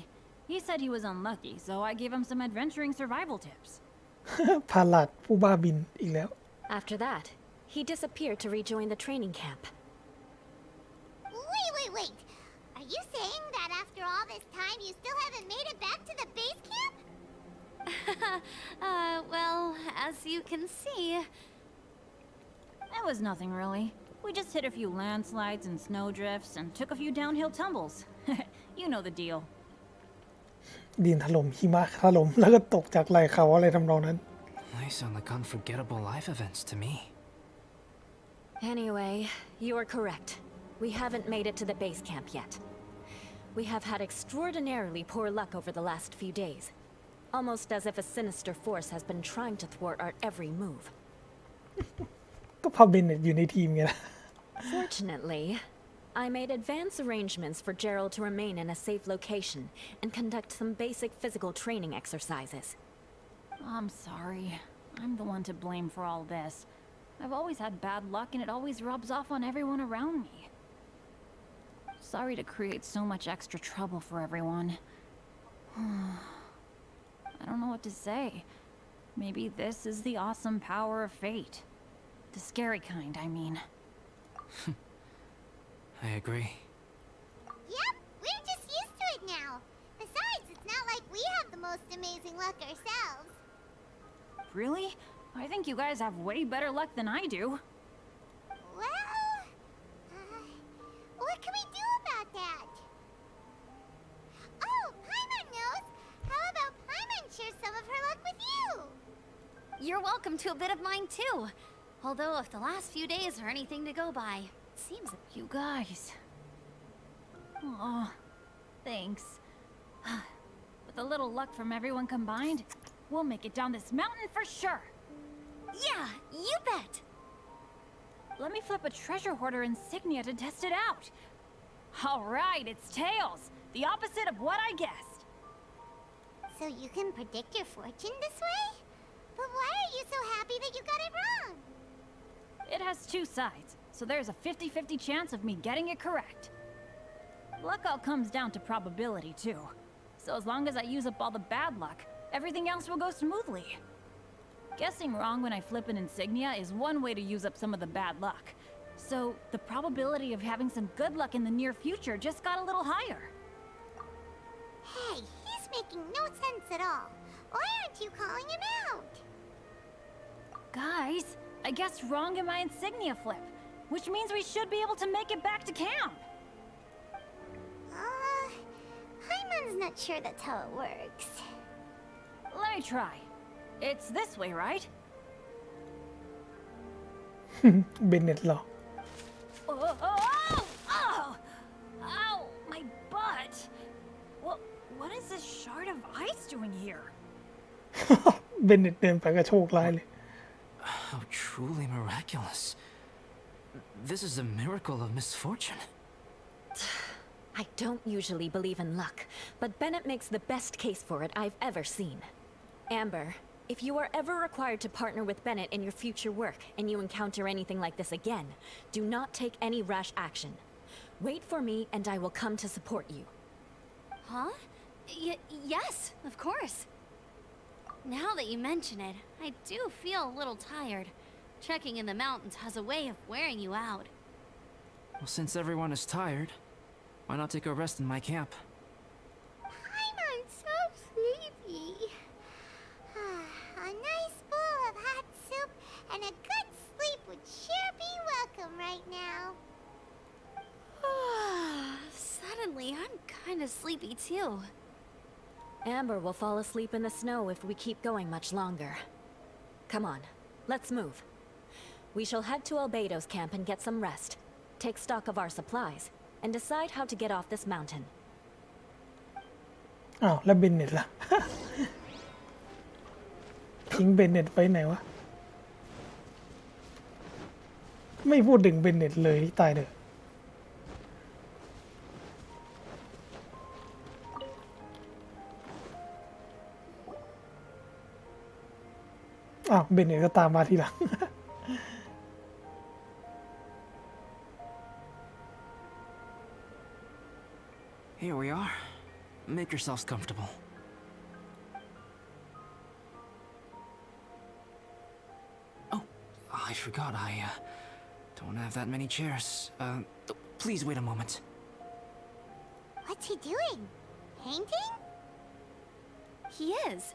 he said he was unlucky, so I gave him some adventuring survival tips. พาลัดผู้บ้าบินอีกแล้ว After that, he disappeared to rejoin the training camp. Wait. Are you saying that after all this time you still haven't made it back to the base camp? Well, as you can see, It was nothing really. We just hit a few landslides and snowdrifts and took a few downhill tumbles. You know the deal. ดินถล่มหิมะถล่มแล้วก็ตกจากไหล่เขาอะไรทำนองนั้น They sound like unforgettable life events to me. Anyway, you are correct. We haven't made it to the base camp yet. We have had extraordinarily poor luck over the last few days. Almost as if a sinister force has been trying to thwart our every move. ก็พอเบนเน็ตอยู่ในทีมไงล่ะ Fortunately, I made advance arrangements for Gerald to remain in a safe location and conduct some basic physical training exercises. I'm sorry. I'm the one to blame for all this. I've always had bad luck and it always rubs off on everyone around me. Sorry to create so much extra trouble for everyone. I don't know what to say. Maybe this is the awesome power of fate. The scary kind, I mean. I agree. Yep, we're just used to it now. Besides, it's not like we have the most amazing luck ourselves. Really? I think you guys have way better luck than I do. Well, what can we do about that? Oh, Paimon knows. How about Paimon share some of her luck with you? You're welcome to a bit of mine too. Although if the last few days are anything to go by, it seems that You guys. Oh, thanks. With a little luck from everyone combined, we'll make it down this mountain for sure. yeah, you bet. Let me flip a treasure hoarder insignia to test it out. All right, it's tails. The opposite of what I guessed. So you can predict your fortune this way? But why are you so happy that you got it wrong? It has two sides, so there's a 50-50 chance of me getting it correct. Luck all comes down to probability, too. So as long as I use up all the bad luck, everything else will go smoothly. Guessing wrong when I flip an insignia is one way to use up some of the bad luck. So the probability of having some good luck in the near future just got a little higher. Hey, he's making no sense at all. Why aren't you calling him out? Guys, I guessed wrong in my insignia flip, which means we should be able to make it back to camp. Paimon's not sure that's how it works. Let me try. It's this way, right? เบนเน็ตเหรอ Oh, oh, oh, oh! Ow, my butt! What is this shard of ice doing here? เบนเน็ตเดินไปก็โชคร้ายเลย How truly miraculous. This is a miracle of misfortune. I don't usually believe in luck, but Bennett makes the best case for it I've ever seen. Amber, if you are ever required to partner with Bennett in your future work and you encounter anything like this again, do not take any rash action. Wait for me and I will come to support you. Huh? Yes, of course. Now that you mention it, I do feel a little tired. Trekking in the mountains has a way of wearing you out. Well, since everyone is tired, why not take a rest in my camp? Paimon's so sleepy. A nice bowl of hot soup and a good sleep would sure be welcome right now. Suddenly, I'm kind of sleepy too. Amber will fall asleep in the snow if we keep going much longer. Come on, let's move. We shall head to Albedo's camp and get some rest, take stock of our supplies, and decide how to get off this mountain. อ้าวแล้วเบนเน็ตล่ะ ทิ้งเบนเน็ตไปไหนวะ ไม่พูดถึงเบนเน็ตเลยตายเถอะอ้าวเบนเน็ตก็ตามมาทีหลัง Here we are. Make yourselves comfortable. Oh, I forgot I don't have that many chairs. Please wait a moment. What's he doing? Painting? He is.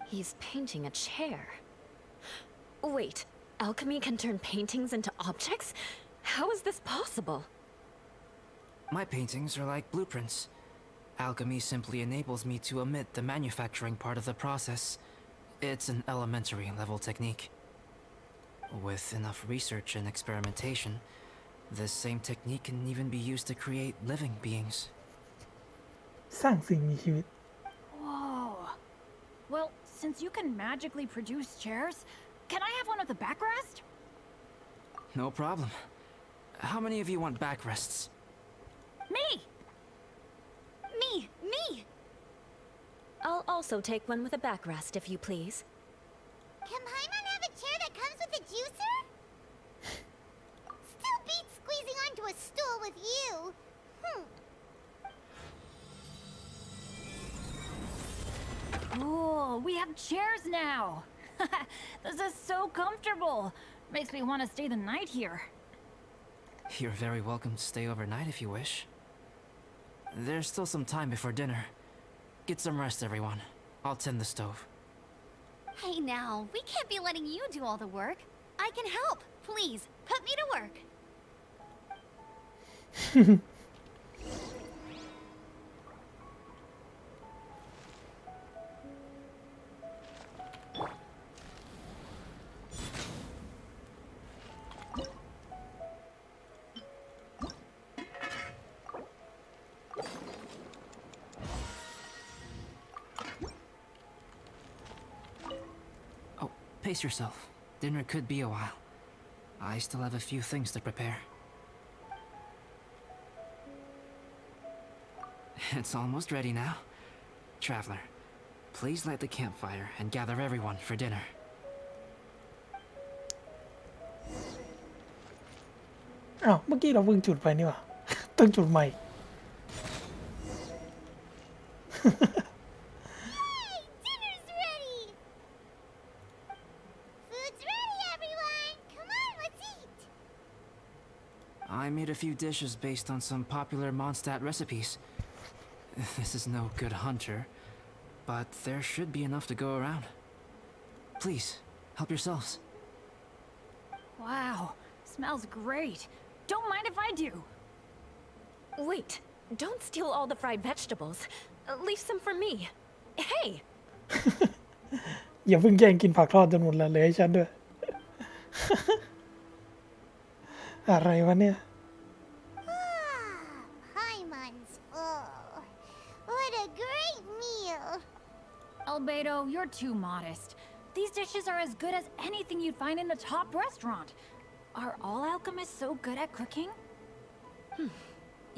He's painting a chair. Wait, alchemy can turn paintings into objects? How is this possible? My paintings are like blueprints. Alchemy simply enables me to omit the manufacturing part of the process. It's an elementary level technique. With enough research and experimentation, this same technique can even be used to create living beings. สร้างสิ่งมีชีวิต Whoa. Well, since you can magically produce chairs, can I have one of the backrest? No problem. How many of you want backrests? Me! Me! I'll also take one with a backrest, if you please. Can Paimon have a chair that comes with a juicer? Still beats squeezing onto a stool with you. Cool, we have chairs now. This is so comfortable. Makes me want to stay the night here. You're very welcome to stay overnight if you wish. There's still some time before dinner. Get some rest, everyone. I'll tend the stove. Hey now, we can't be letting you do all the work. I can help. Please, put me to work. Oh, pace yourself. Dinner could be a while. I still have a few things to prepare. It's almost ready now. Traveler, please light the campfire and gather everyone for dinner. อ้าวเมื่อกี้เราเพิ่งจุดไปนี่หว่า ต้องจุดใหม่ Hey, dinner's ready! Food's ready, everyone! Come on, let's eat! I made a few dishes based on some popular Mondstadt recipes. This is no good hunter, but there should be enough to go around. Please, help yourselves. Wow, smells great. Don't mind if I do. Wait, don't steal all the fried vegetables. Leave some for me. Hey! อย่าเพิ่งแย่งกินผักทอดจนหมดแล้วเลยให้ฉันด้วย อะไรวะเนี่ย Paimon's full. What a great meal! Albedo, you're too modest. These dishes are as good as anything you'd find in a top restaurant. Are all alchemists so good at cooking?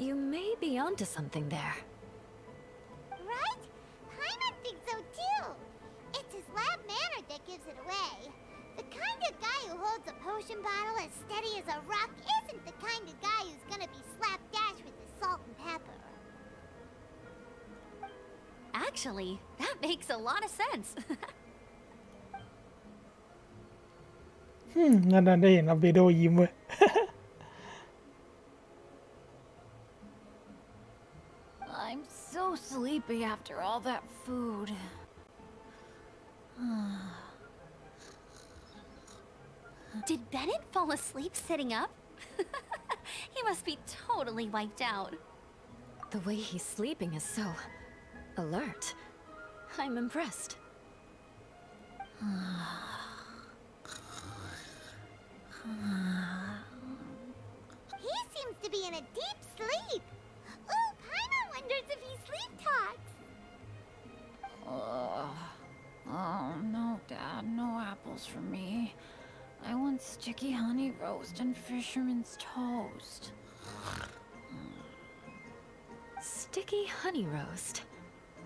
You may be onto something there. Right? Paimon thinks so too. It's his lab manner that gives it away. The kind of guy who holds a potion bottle as steady as a rock isn't the kind of guy who's gonna be slapdash with his salt and pepper. Actually, that makes a lot of sense. นั่นได้เห็นอัลเบโดยิ้มเว้ย I'm so sleepy after all that food. Did Bennett fall asleep sitting up? He must be totally wiped out. The way he's sleeping is so alert. I'm impressed. He seems to be in a deep sleep. Ooh, Paimon wonders if he sleep talks. Oh, no, Dad, no apples for me. I want sticky honey roast and fisherman's toast. Sticky honey roast.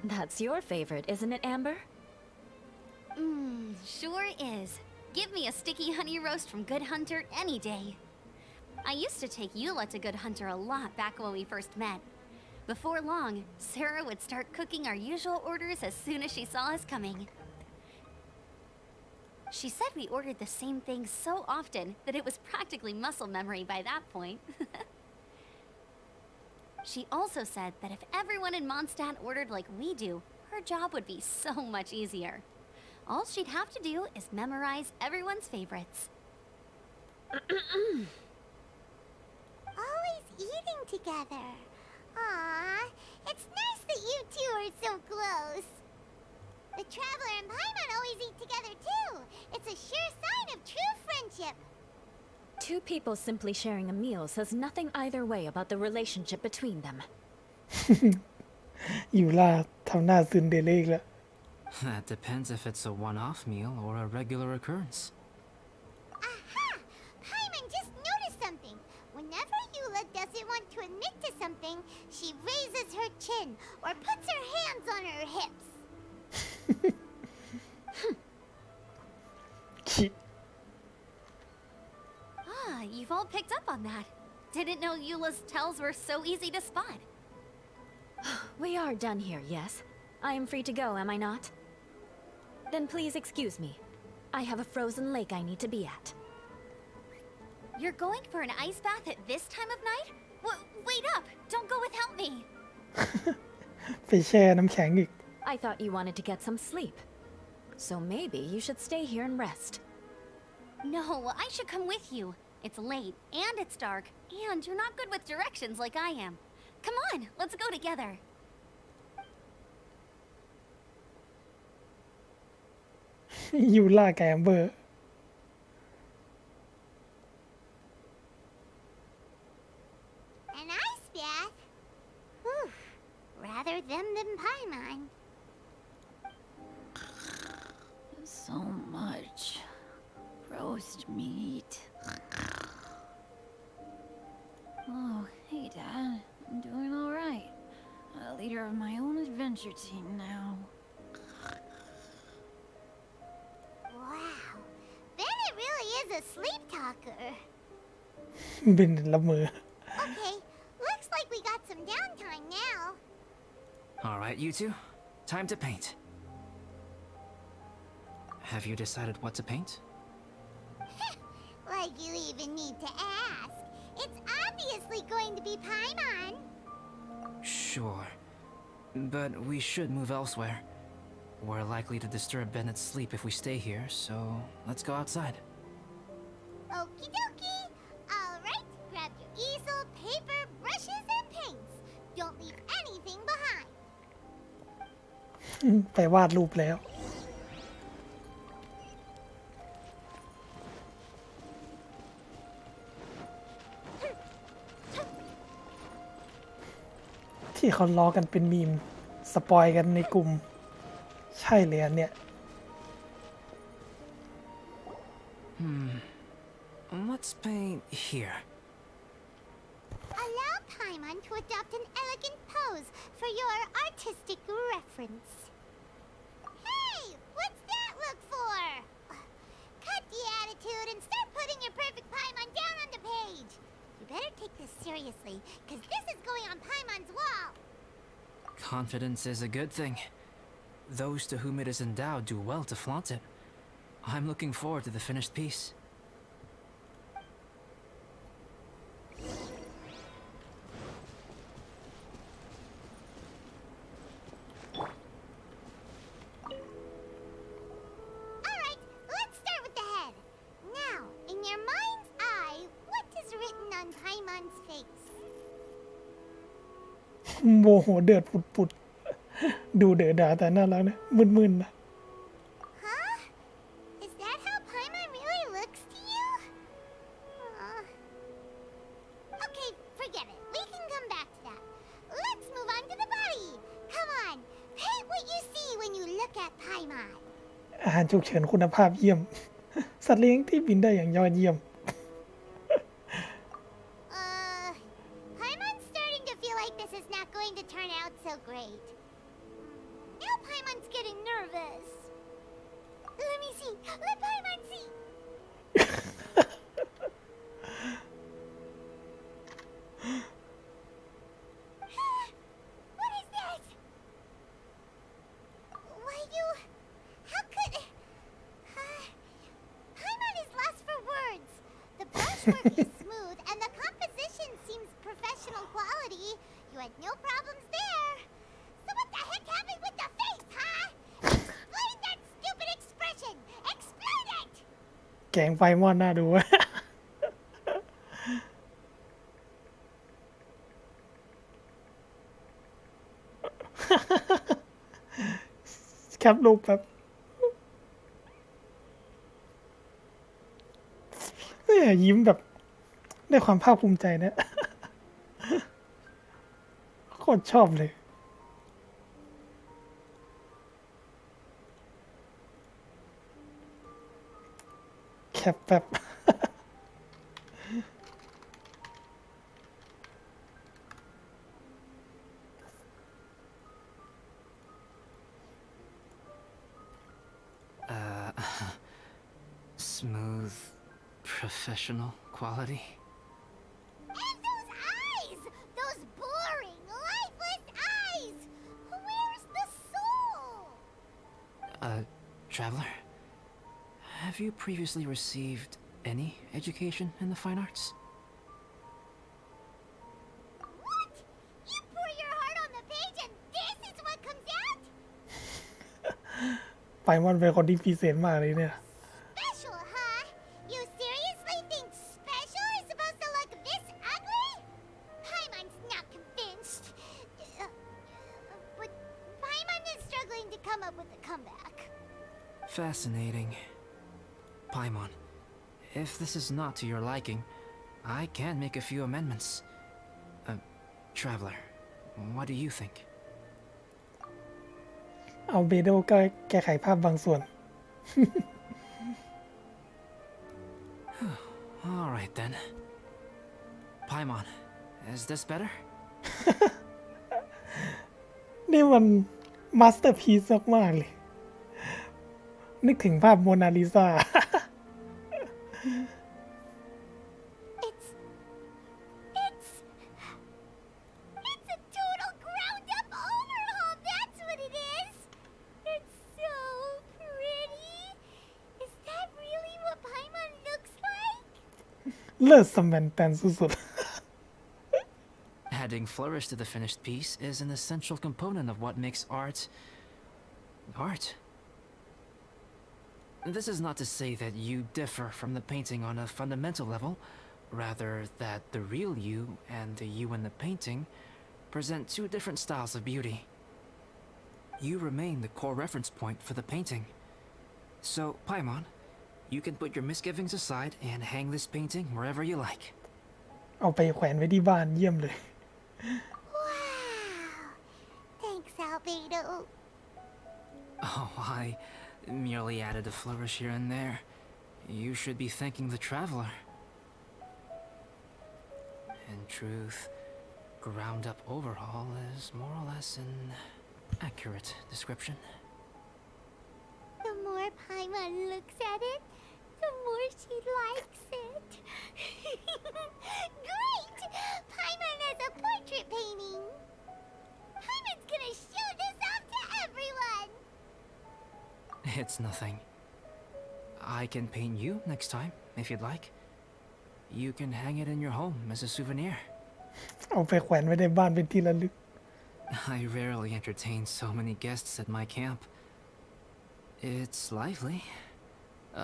That's your favorite, isn't it, Amber? Sure is. Give me a sticky honey roast from Good Hunter any day. I used to take Eula to Good Hunter a lot back when we first met. Before long, Sarah would start cooking our usual orders as soon as she saw us coming. She said we ordered the same thing so often that it was practically muscle memory by that point. She also said that if everyone in Mondstadt ordered like we do, her job would be so much easier. All she'd have to do is memorize everyone's favorites. Always eating together. Aww, it's nice that you two are so close. The Traveler and Paimon always eat together too. It's a sure sign of true friendship. Two people simply sharing a meal says nothing either way about the relationship between them. ยูล่าทำหน้าซึนเดเล่อีกแล้ว That depends if it's a one-off meal or a regular occurrence. Aha! Paimon just noticed something. Whenever Eula doesn't want to admit to something, she raises her chin or puts her hands on her hips. ชิ Ah, you've all picked up on that. Didn't know Eula's tells were so easy to spot. We are done here, yes? I am free to go, am I not? Then please excuse me. I have a frozen lake I need to be at. You're going for an ice bath at this time of night? Wait up! Don't go without me! ไปแช่น้ำแข็งอีก I thought you wanted to get some sleep. So maybe you should stay here and rest. No, I should come with you. It's late, and it's dark, and you're not good with directions like I am. Come on, let's go together. ยูล่ากับแอมเบอร์ An ice bath? Whew. Rather them than Paimon. So much roast meat. Oh, hey, Dad. I'm doing all right. A leader of my own adventure team now. Wow. Bennett really is a sleep talker. เป็นละเมอ Okay, looks like we got some downtime now. All right, you two. Time to paint. Have you decided what to paint? Like you even need to ask. It's obviously going to be Paimon. Sure. But we should move elsewhere. We're likely to disturb Bennett's sleep if we stay here, so let's go outside. Okie dokie. All right, grab your easel, paper, brushes, and paints. Don't leave anything behind. ไปวาดรูปแล้ว ที่เขาล้อกันเป็นมีม สปอยกันในกลุ่ม ใช่เลยอันเนี่ย Let's paint here. Allow Paimon to adopt an elegant pose for your artistic reference. Hey, what's that look for? Cut the attitude and start putting your perfect Paimon down on the page. You better take this seriously, because this is going on Paimon's wall. Confidence is a good thing. Those to whom it is endowed do well to flaunt it. I'm looking forward to the finished piece. Alright, let's start with the head. Now, in your mind's eye, what is written on Paimon's face? โมโหเดือดปุดๆ ดูเดือดดาแต่น่ารักนะมึนๆนะ Huh? Is that how Paimon really looks to you? Okay, forget it. We can come back to that. Let's move on to the body. Come on, paint what you see when you look at Paimon. อาหารฉุกเฉินคุณภาพเยี่ยม สัตว์เลี้ยงที่บินได้อย่างยอดเยี่ยม Paimon's starting to feel like this is not going to turn out so great. Now Paimon's getting nervous. Let me see. Let Paimon see. What is this? Why you... How could... Paimon is lost for words. The brushwork is smooth and the composition seems professional quality. You had no problems there. So what the heck happened with the face, huh? Explain that stupid expression! Explain it! แกงไฟมอดน่าดู ฮ แคปรูปแบบยิ้มแบบด้วยความภาคภูมิใจนะโคตรชอบเลยแคปแบบ Smooth, professional quality. And those eyes! Those boring, lifeless eyes! Where's the soul? Traveler, have you previously received any education in the fine arts? What? You pour your heart on the page and this is what comes out? ไปมันเป็นคนที่พิเศษมากเลยเนี่ย Special, huh? You seriously think special is supposed to look this ugly? Paimon's not convinced. But Paimon is struggling to come up with a comeback. Fascinating. Paimon, if this is not to your liking, I can make a few amendments. Traveler, what do you think? เอาเบโดก็แก้ไขภาพบางส่วน All right then. Paimon, is this better? นี่มันมาสเตอร์พีซมากๆเลย นึกถึงภาพโมนาลิซา It's a total ground up overhaul, that's what it is! It's so pretty! Is that really what Paimon looks like? เลิศสแมนแตนสุด Adding flourish to the finished piece is an essential component of what makes art. This is not to say that you differ from the painting on a fundamental level, rather that the real you and the you in the painting present two different styles of beauty. You remain the core reference point for the painting. So, Paimon, you can put your misgivings aside and hang this painting wherever you like. ๆ เอาไปแขวนไว้ที่บ้านเยี่ยมเลย Wow! Thanks, Albedo. Oh, I merely added a flourish here and there. You should be thanking the traveler. In truth, ground up overhaul is more or less an accurate description. The more Paimon looks at it, the more she likes it. Great! Paimon has a portrait painting. Paimon's gonna show this off to everyone. It's nothing. I can paint you next time, if you'd like. You can hang it in your home as a souvenir. เอาไปแขวนไว้ในบ้านเป็นที่ระลึก I rarely entertain so many guests at my camp. It's lively,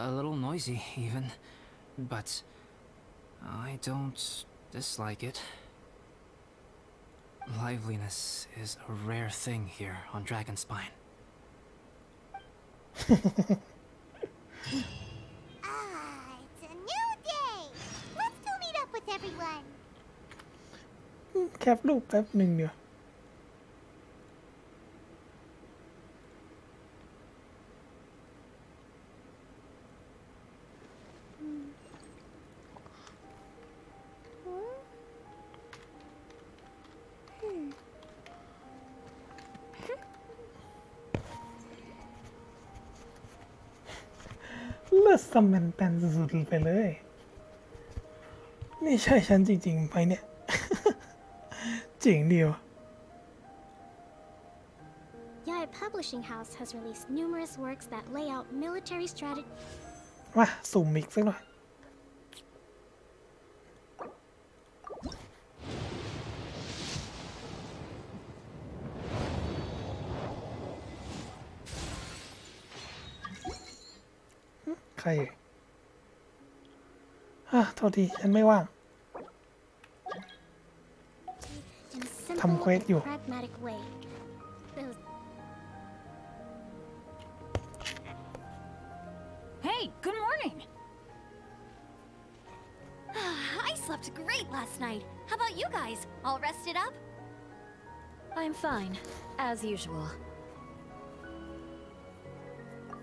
a little noisy even, but I don't dislike it. Liveliness is a rare thing here on Dragonspine. It's a new day. Let's go meet up with everyone. แคปรูปแป๊บหนึ่งเดียว เลิศสแมนแตนสุดๆไปเลย นี่ใช่ฉันจริงๆไหมเนี่ย เจ๋งดีว่ะ Yai Publishing House has released numerous works that lay out military strategy. มาสุ่มอีกสักหน่อย ใครโทษที ฉันไม่ว่าง in a simple Thăm quét andอยู่ pragmatic way. Those Hey, good morning. I slept great last night. How about you guys? All rested up? I'm fine, as usual.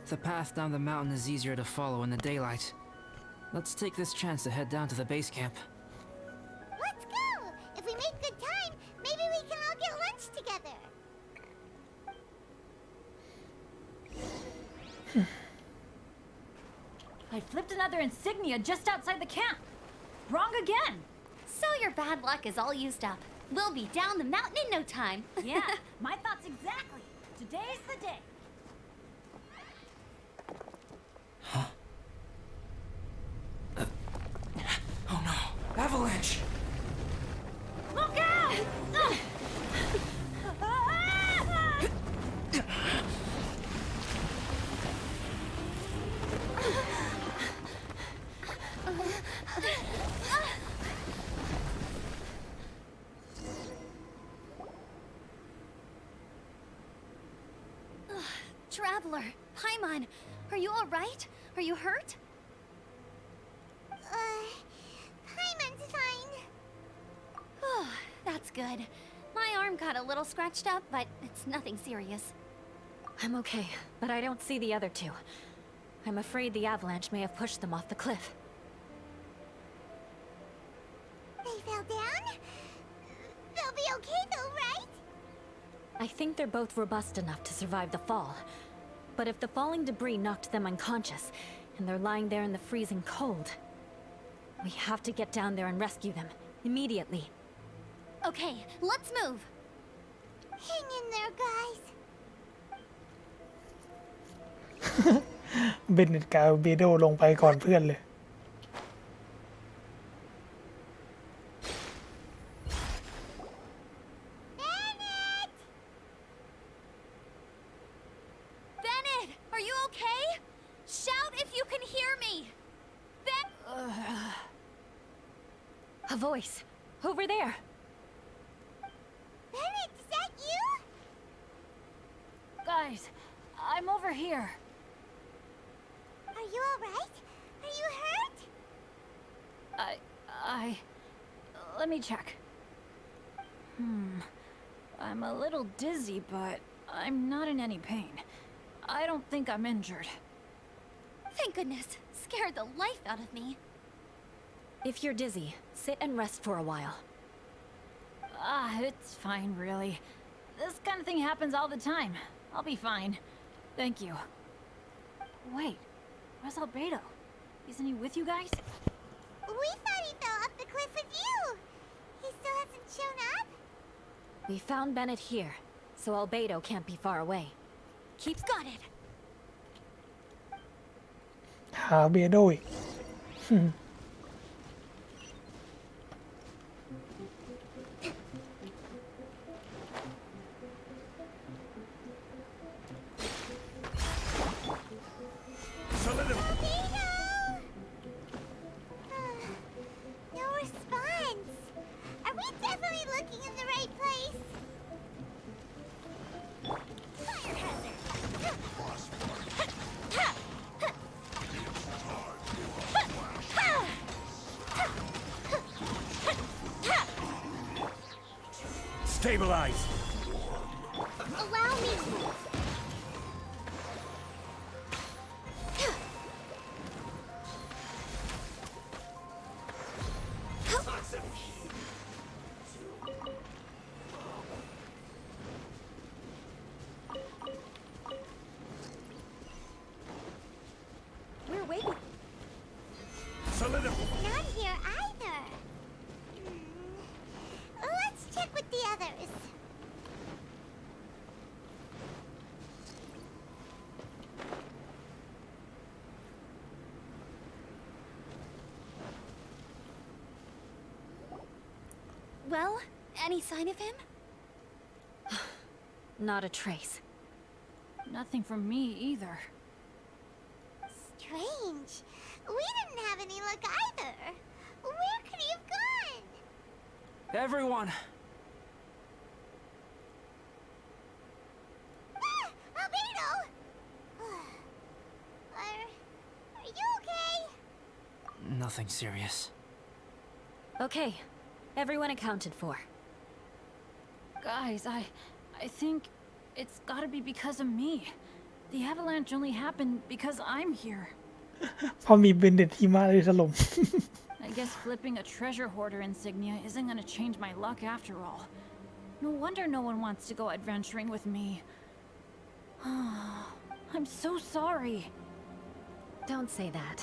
The path down the mountain is easier to follow in the daylight. Let's take this chance to head down to the base camp. Let's go! If we make good time, maybe we can all get lunch together. I flipped another insignia just outside the camp. Wrong again. So your bad luck is all used up. We'll be down the mountain in no time. Yeah, my thoughts exactly. Today's the day. Oh no! Avalanche! Look out! Traveler, Paimon, are you all right? Are you hurt? Paimon's fine. Oh, that's good. My arm got a little scratched up, but it's nothing serious. I'm okay, but I don't see the other two. I'm afraid the avalanche may have pushed them off the cliff. They fell down? They'll be okay though, right? I think they're both robust enough to survive the fall. But if the falling debris knocked them unconscious, and they're lying there in the freezing cold, we have to get down there and rescue them, immediately. Okay, let's move. Hang in there, guys. เบนเน็ตกับเบโดลงไปก่อนเพื่อนเลย Bennett, are you okay? Shout if you can hear me. A voice! Over there! Bennett, is that you? Guys, I'm over here. Are you alright? Are you hurt? Let me check. I'm a little dizzy, but I'm not in any pain. I don't think I'm injured. Thank goodness. Scared the life out of me. If you're dizzy, sit and rest for a while. It's fine, really. This kind of thing happens all the time. I'll be fine. Thank you. Wait, where's Albedo? Isn't he with you guys? We thought he fell off the cliff with you. He still hasn't shown up? We found Bennett here, so Albedo can't be far away. Got it. หาเบโดอีก No response. Are we definitely looking in the right place? Fire hazard. Stabilize! Allow me. We're waiting. Solidify! Not here either. Let's check with the others. Well, any sign of him? Not a trace. Nothing from me either. Strange. We didn't have any luck either. Where could he have gone? Everyone! Albedo! Are Nothing serious. Okay, everyone accounted for. Guys, I think it's gotta be because of me. The avalanche only happened because I'm here. พอมีเบนเด็ดหิมะเลยถล่ม I guess flipping a treasure hoarder insignia isn't gonna change my luck after all. No wonder no one wants to go adventuring with me. I'm so sorry. Don't say that.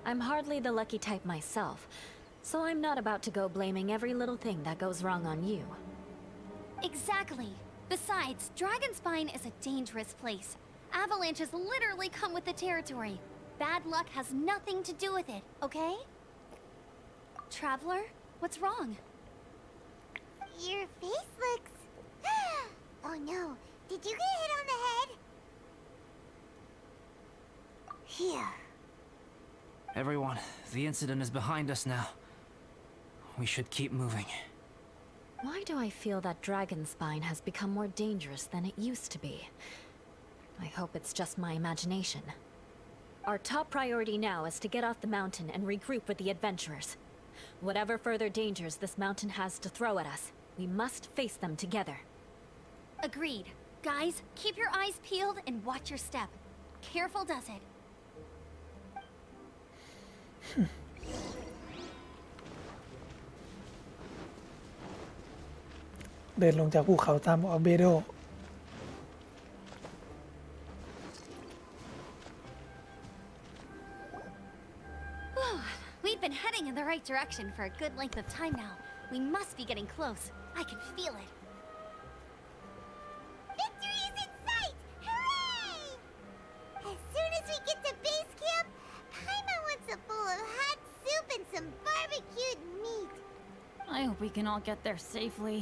I'm hardly the lucky type myself, so I'm not about to go blaming every little thing that goes wrong on you. Exactly. Besides, Dragonspine is a dangerous place. Avalanches literally come with the territory. Bad luck has nothing to do with it, okay? Traveler, what's wrong? Your face looks... Oh no, did you get hit on the head? Here. Everyone, the incident is behind us now. We should keep moving. Why do I feel that Dragonspine has become more dangerous than it used to be? I hope it's just my imagination. Our top priority now is to get off the mountain and regroup with the adventurers. Whatever further dangers this mountain has to throw at us, we must face them together. Agreed. Guys, keep your eyes peeled and watch your step. Careful does it. เดินลงจากภูเขาตามอัลเบโด We've been heading in the right direction for a good length of time now. We must be getting close. I can feel it. Victory is in sight! Hooray! As soon as we get to base camp, Paimon wants a bowl of hot soup and some barbecued meat. I hope we can all get there safely.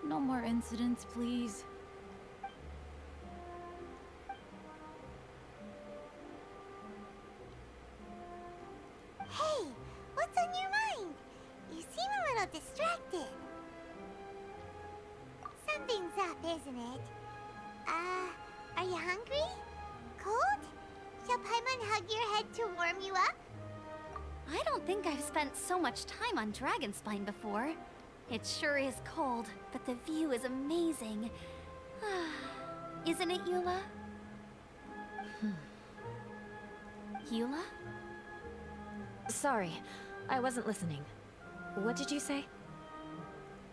No more incidents, please. Hey, what's on your mind? You seem a little distracted. Something's up, isn't it? Are you hungry? Cold? Shall Paimon hug your head to warm you up? I don't think I've spent so much time on Dragonspine before. It sure is cold, but the view is amazing. Isn't it, Eula? Eula? Sorry, I wasn't listening. What did you say?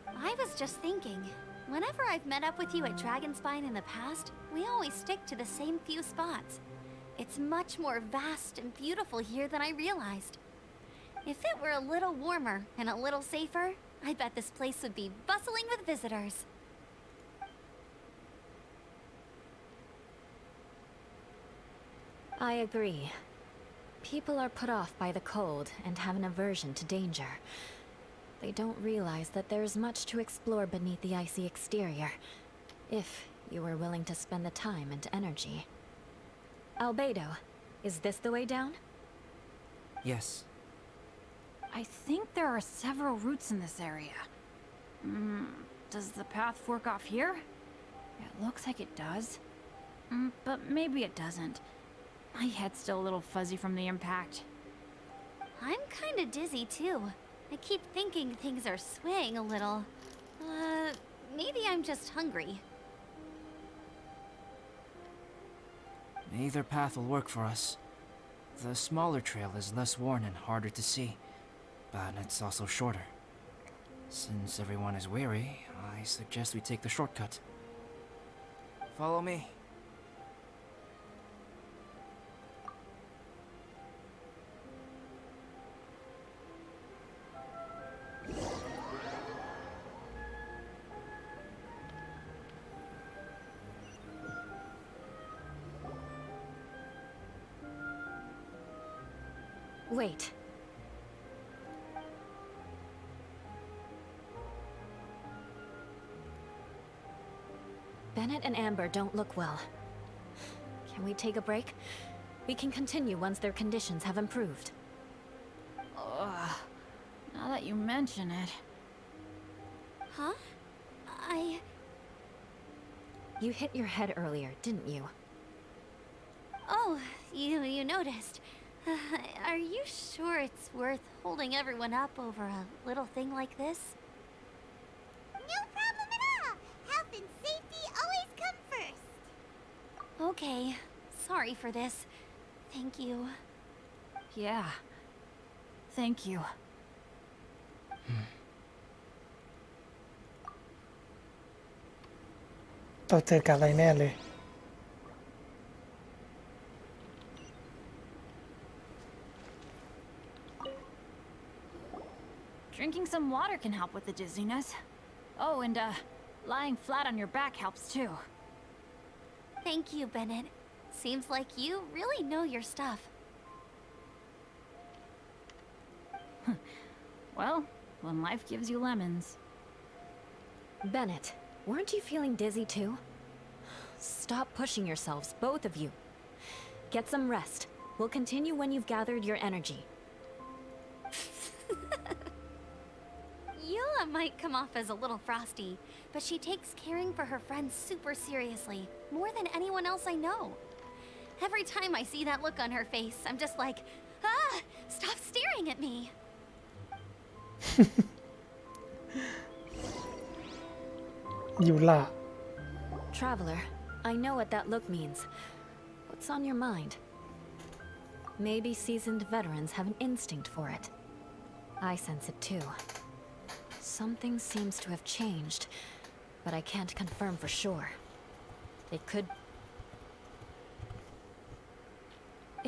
I was just thinking. Whenever I've met up with you at Dragonspine in the past, we always stick to the same few spots. It's much more vast and beautiful here than I realized. If it were a little warmer and a little safer, I bet this place would be bustling with visitors. I agree. People are put off by the cold and have an aversion to danger. They don't realize that there is much to explore beneath the icy exterior, if you were willing to spend the time and energy. Albedo, is this the way down? Yes. I think there are several routes in this area. Does the path fork off here? It looks like it does. But maybe it doesn't. My head's still a little fuzzy from the impact. I'm kinda dizzy too. I keep thinking things are swaying a little. Maybe I'm just hungry. Either path will work for us. The smaller trail is less worn and harder to see, but it's also shorter. Since everyone is weary, I suggest we take the shortcut. Follow me. Wait. Bennett and Amber don't look well. Can we take a break? We can continue once their conditions have improved. Ugh. Now that you mention it. Huh? You hit your head earlier, didn't you? Oh, you noticed. Are you sure it's worth holding everyone up over a little thing like this? No problem at all. Health and safety always come first. Okay, sorry for this. Thank you. Yeah. Thank you. ต้องเจอกับอะไรแน่เลย Drinking some water can help with the dizziness. Oh, and lying flat on your back helps too. Thank you, Bennett. Seems like you really know your stuff. Well, when life gives you lemons. Bennett, weren't you feeling dizzy too? Stop pushing yourselves, both of you. Get some rest. We'll continue when you've gathered your energy. Yula might come off as a little frosty, but she takes caring for her friends super seriously, more than anyone else I know. Every time I see that look on her face, I'm just like, ah, stop staring at me. ยูล่า Traveler, I know what that look means. What's on your mind? Maybe seasoned veterans have an instinct for it. I sense it too. Something seems to have changed, but I can't confirm for sure.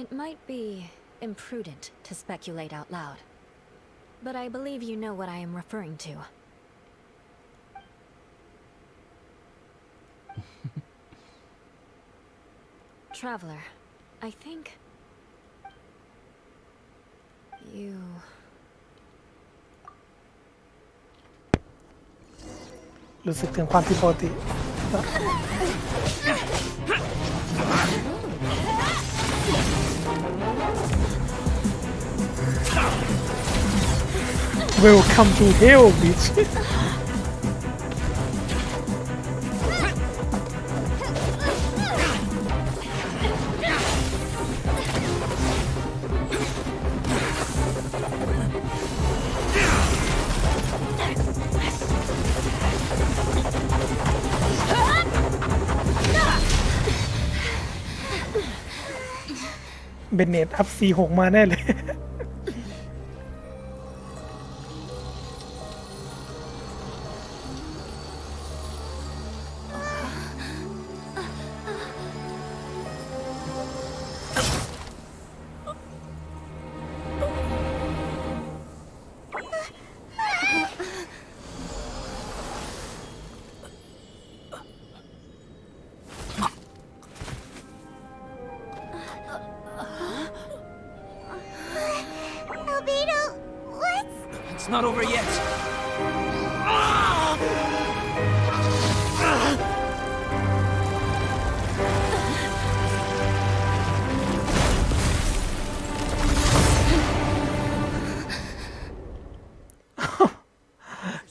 It might be imprudent to speculate out loud, but I believe you know what I am referring to. Traveler, I think you... รู้สึกถึงความผิดปกติ Welcome to hell, bitch.เบนเนตอัพ C6 มาแน่เลย Albedo, what's... It's not over yet. Ah!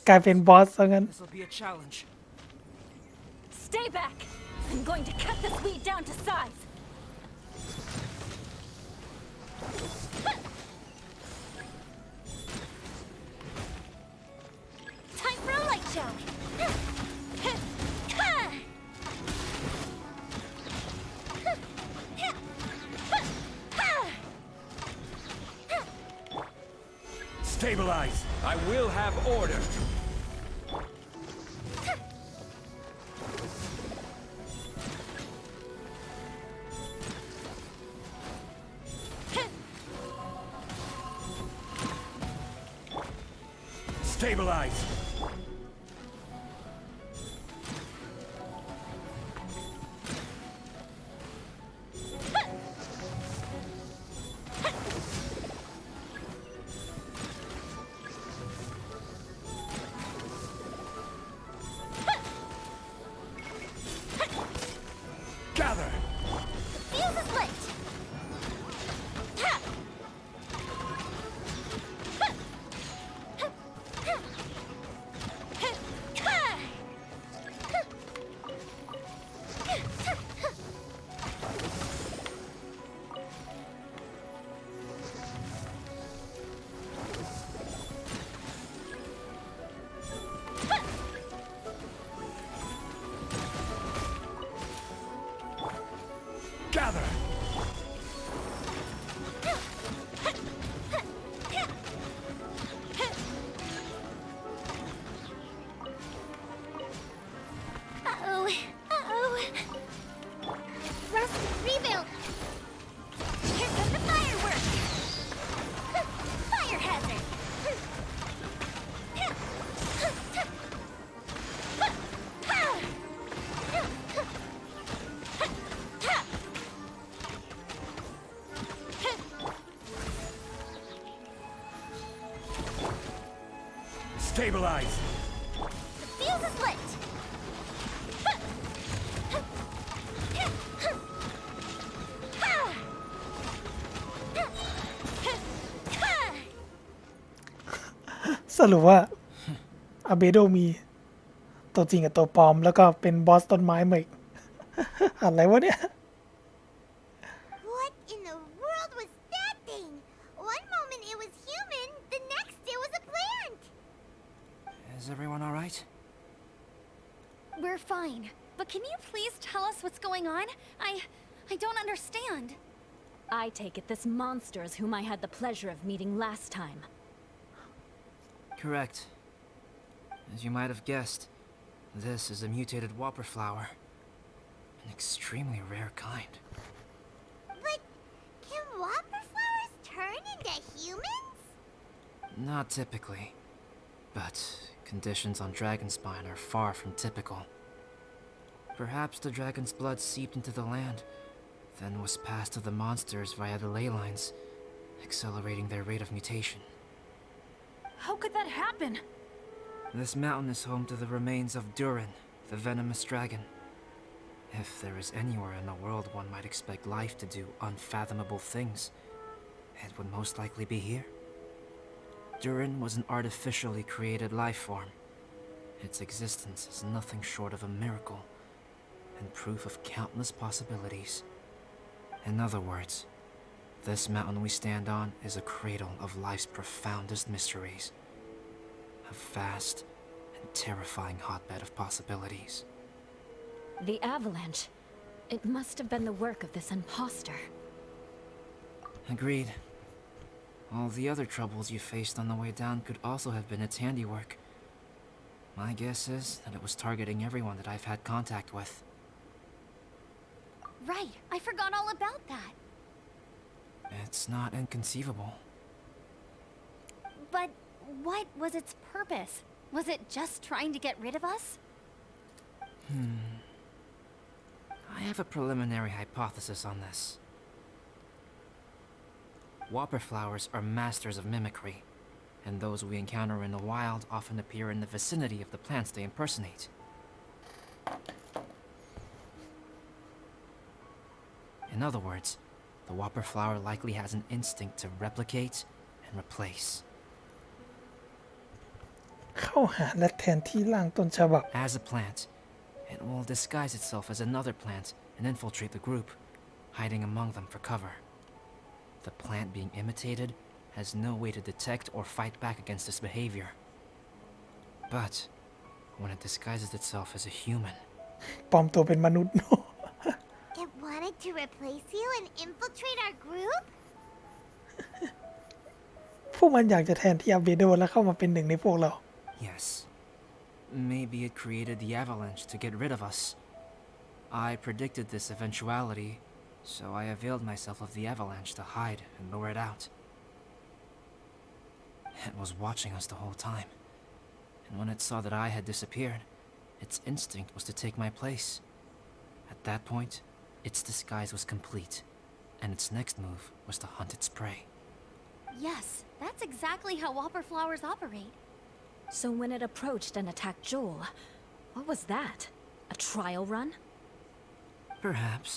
กลายเป็นบอสซะงั้น This will be a challenge. Stay back! I'm going to cut this weed down to size! Time for a light show. Stabilize. I will have order. Stabilize. Gather. Fuse is lit. Stabilize. The fuse is lit. สรุปว่าอาเบโดมีตัวจริงกับตัวปลอมแล้วก็เป็นบอสต้นไม้มาอีก อะไรวะเนี่ย What in the world was that thing? One moment it was human, the next it was a plant. Is everyone all right? We're fine. But can you please tell us what's going on? I don't understand. I take it this monster is whom I had the pleasure of meeting last time. Correct. As you might have guessed, this is a mutated whopper flower. An extremely rare kind. But can whopper flowers turn into humans? Not typically. But conditions on Dragonspine are far from typical. Perhaps the dragon's blood seeped into the land, then was passed to the monsters via the ley lines, accelerating their rate of mutation. How could that happen? This mountain is home to the remains of Durin, the venomous dragon. If there is anywhere in the world one might expect life to do unfathomable things, it would most likely be here. Durin was an artificially created life form. Its existence is nothing short of a miracle, and proof of countless possibilities. In other words, this mountain we stand on is a cradle of life's profoundest mysteries. A vast and terrifying hotbed of possibilities. The avalanche. It must have been the work of this imposter. Agreed. All the other troubles you faced on the way down could also have been its handiwork. My guess is that it was targeting everyone that I've had contact with. Right, I forgot all about that. It's not inconceivable. But what was its purpose? Was it just trying to get rid of us? I have a preliminary hypothesis on this. Whopper flowers are masters of mimicry, and those we encounter in the wild often appear in the vicinity of the plants they impersonate. In other words, the whopper flower likely has an instinct to replicate and replace. เข้าหาและแทนที่ร่างต้นฉบับ As a plant, it will disguise itself as another plant and infiltrate the group, hiding among them for cover. The plant being imitated has no way to detect or fight back against this behavior. But when it disguises itself as a human, ปลอมตัวเป็นมนุษย์ It wanted to replace you and infiltrate our group? พวกมันอยากจะแทนที่อาเบโดและเข้ามาเป็นหนึ่งในพวกเรา yes, maybe it created the avalanche to get rid of us. I predicted this eventuality, so I availed myself of the avalanche to hide and lure it out. It was watching us the whole time, and when it saw that I had disappeared, its instinct was to take my place. At that point, its disguise was complete, and its next move was to hunt its prey. Yes, that's exactly how whopper flowers operate. So when it approached and attacked Joel, what was that? A trial run? Perhaps.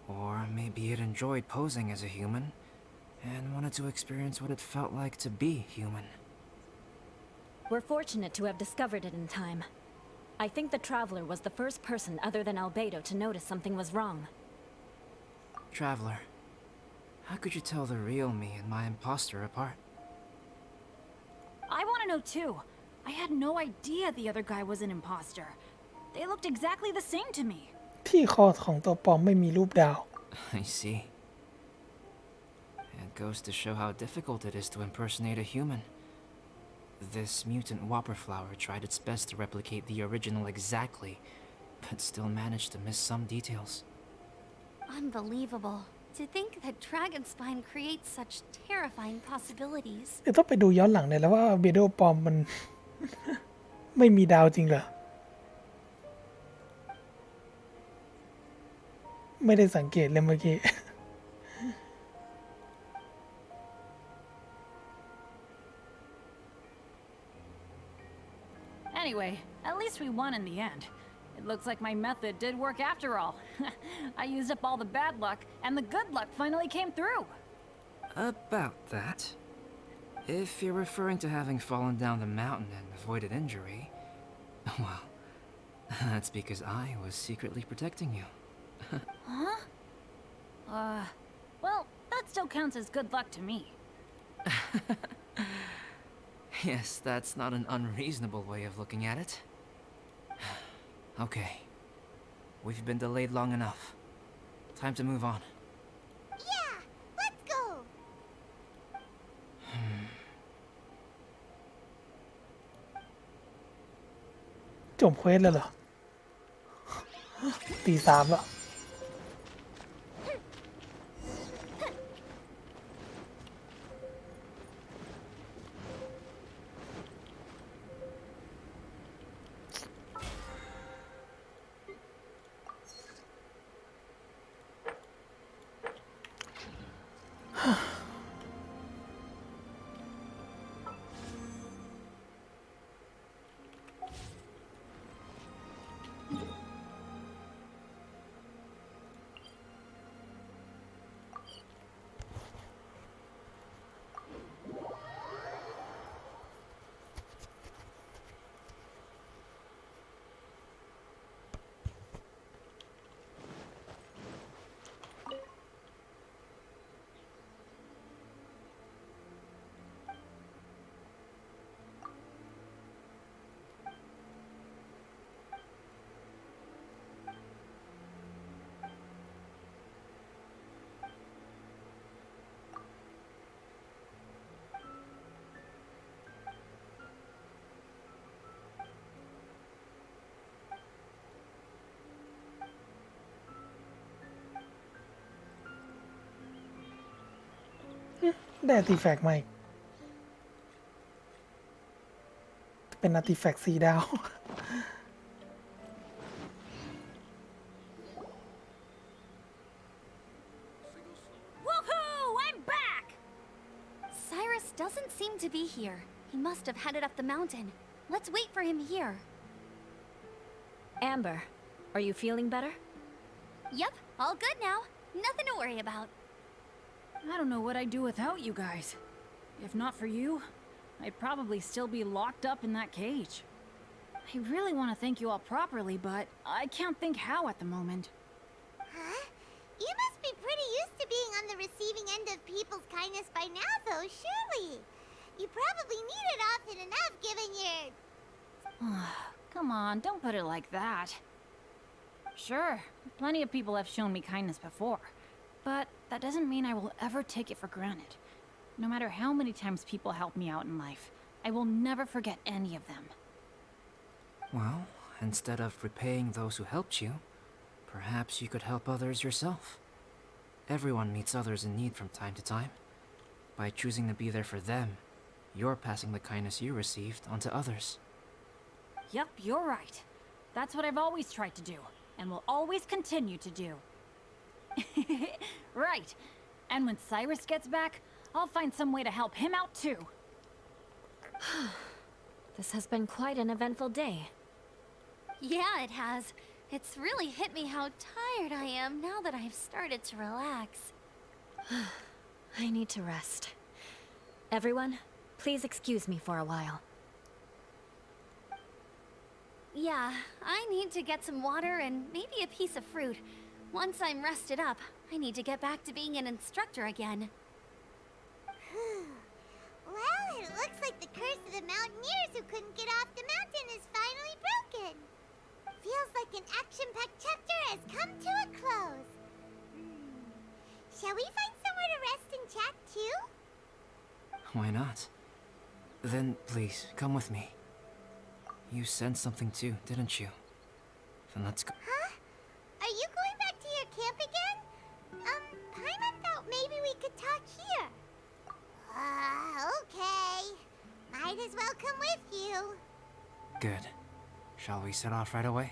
Or maybe it enjoyed posing as a human, and wanted to experience what it felt like to be human. We're fortunate to have discovered it in time. I think the Traveler was the first person other than Albedo to notice something was wrong. Traveler, how could you tell the real me and my imposter apart? I want to know too. I had no idea the other guy was an imposter. They looked exactly the same to me. ที่คอของตัวปลอมไม่มีรูปดาว I see. It goes to show how difficult it is to impersonate a human. This mutant whopper flower tried its best to replicate the original exactly, but still managed to miss some details. Unbelievable. To think that Dragonspine creates such terrifying possibilities. เดี๋ยวต้องไปดูย้อนหลังเลยแล้วว่าอาเบโดปลอมมัน ไม่มีดาวจริงเหรอ ไม่ได้สังเกตเลยเมื่อกี้ I Anyway, at least we won in the end. It looks like my method did work after all. I used up all the bad luck, and the good luck finally came through. About that. If you're referring to having fallen down the mountain and avoided injury, well, that's because I was secretly protecting you. Huh? Well, that still counts as good luck to me. Yes, that's not an unreasonable way of looking at it. Okay. We've been delayed long enough. Time to move on. Yeah, let's go. จบเควสแล้วเหรอ ตี 3แล้วได้อาร์ติแฟกต์มาอีกเป็นอาร์ติแฟกต์4 ดาว Woohoo! I'm back! Cyrus doesn't seem to be here. He must have headed up the mountain. Let's wait for him here. Amber, are you feeling better? Yep, all good now. Nothing to worry about. I don't know what I'd do without you guys. If not for you, I'd probably still be locked up in that cage. I really want to thank you all properly, but I can't think how at the moment. Huh? You must be pretty used to being on the receiving end of people's kindness by now, though, surely. You probably need it often enough given your... Come on, don't put it like that. Sure, plenty of people have shown me kindness before, but that doesn't mean I will ever take it for granted. No matter how many times people help me out in life, I will never forget any of them. Well, instead of repaying those who helped you, perhaps you could help others yourself. Everyone meets others in need from time to time. By choosing to be there for them, you're passing the kindness you received onto others. Yep, you're right. That's what I've always tried to do, and will always continue to do. Right. And when Cyrus gets back, I'll find some way to help him out too. This has been quite an eventful day. Yeah, it has. It's really hit me how tired I am now that I've started to relax. I need to rest. Everyone, please excuse me for a while. Yeah, I need to get some water and maybe a piece of fruit. Once I'm rested up, I need to get back to being an instructor again. Well, it looks like the curse of the mountaineers who couldn't get off the mountain is finally broken. Feels like an action-packed chapter has come to a close. Shall we find somewhere to rest and chat too? Why not? Then please, come with me. You sensed something too, didn't you? Then let's go. Huh? Are you going back to your camp again? Paimon thought maybe we could talk here. Okay. Might as well come with you. Good. Shall we set off right away?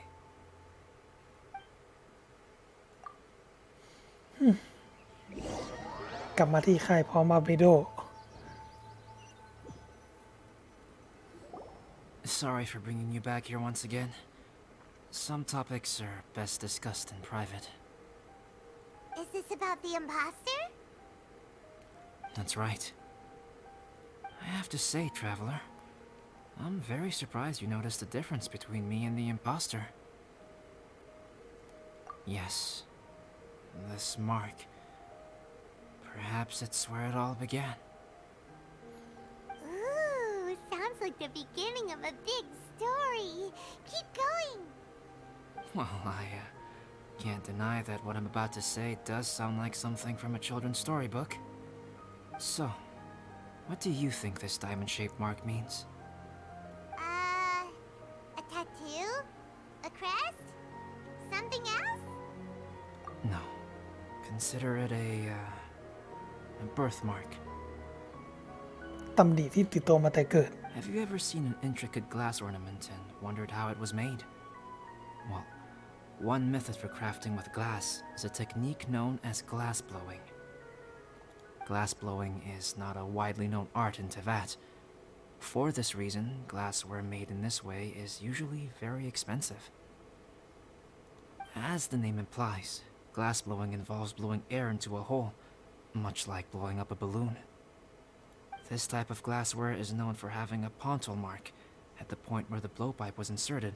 กลับมาที่ค่ายพร้อมมาเบโด Sorry for bringing you back here once again. Some topics are best discussed in private. Is this about the imposter? That's right. I have to say, Traveler, I'm very surprised you noticed the difference between me and the imposter. Yes, this mark. Perhaps it's where it all began. Ooh, sounds like the beginning of a big story. Keep going. Well, I can't deny that what I'm about to say does sound like something from a children's storybook. So, what do you think this diamond-shaped mark means? A tattoo? A crest? Something else? No. Consider it a birthmark. ตำหนิที่ติดตัวมาแต่เกิด Have you ever seen an intricate glass ornament and wondered how it was made? Well, one method for crafting with glass is a technique known as glass blowing. Glass blowing is not a widely known art in Teyvat. For this reason, glassware made in this way is usually very expensive. As the name implies, glass blowing involves blowing air into a hole, much like blowing up a balloon. This type of glassware is known for having a pontal mark at the point where the blowpipe was inserted,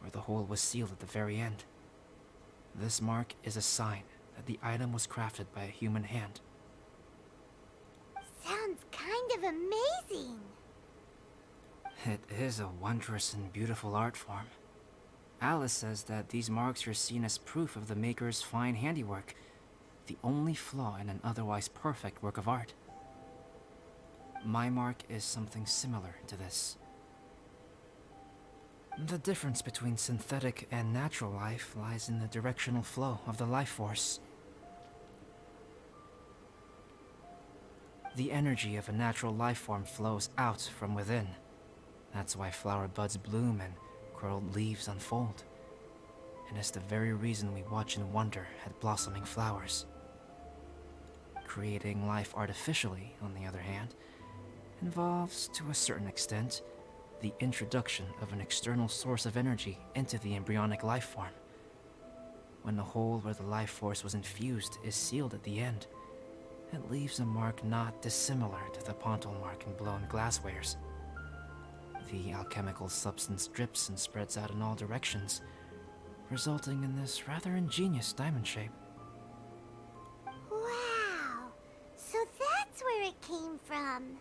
where the hole was sealed at the very end. This mark is a sign that the item was crafted by a human hand. Sounds kind of amazing. It is a wondrous and beautiful art form. Alice says that these marks are seen as proof of the maker's fine handiwork, the only flaw in an otherwise perfect work of art. My mark is something similar to this. The difference between synthetic and natural life lies in the directional flow of the life force. The energy of a natural life form flows out from within. That's why flower buds bloom and curled leaves unfold. And it's the very reason we watch and wonder at blossoming flowers. Creating life artificially, on the other hand, involves, to a certain extent, the introduction of an external source of energy into the embryonic life form. When the hole where the life force was infused is sealed at the end, it leaves a mark not dissimilar to the pontal mark in blown glasswares. The alchemical substance drips and spreads out in all directions, resulting in this rather ingenious diamond shape. Wow! So that's where it came from.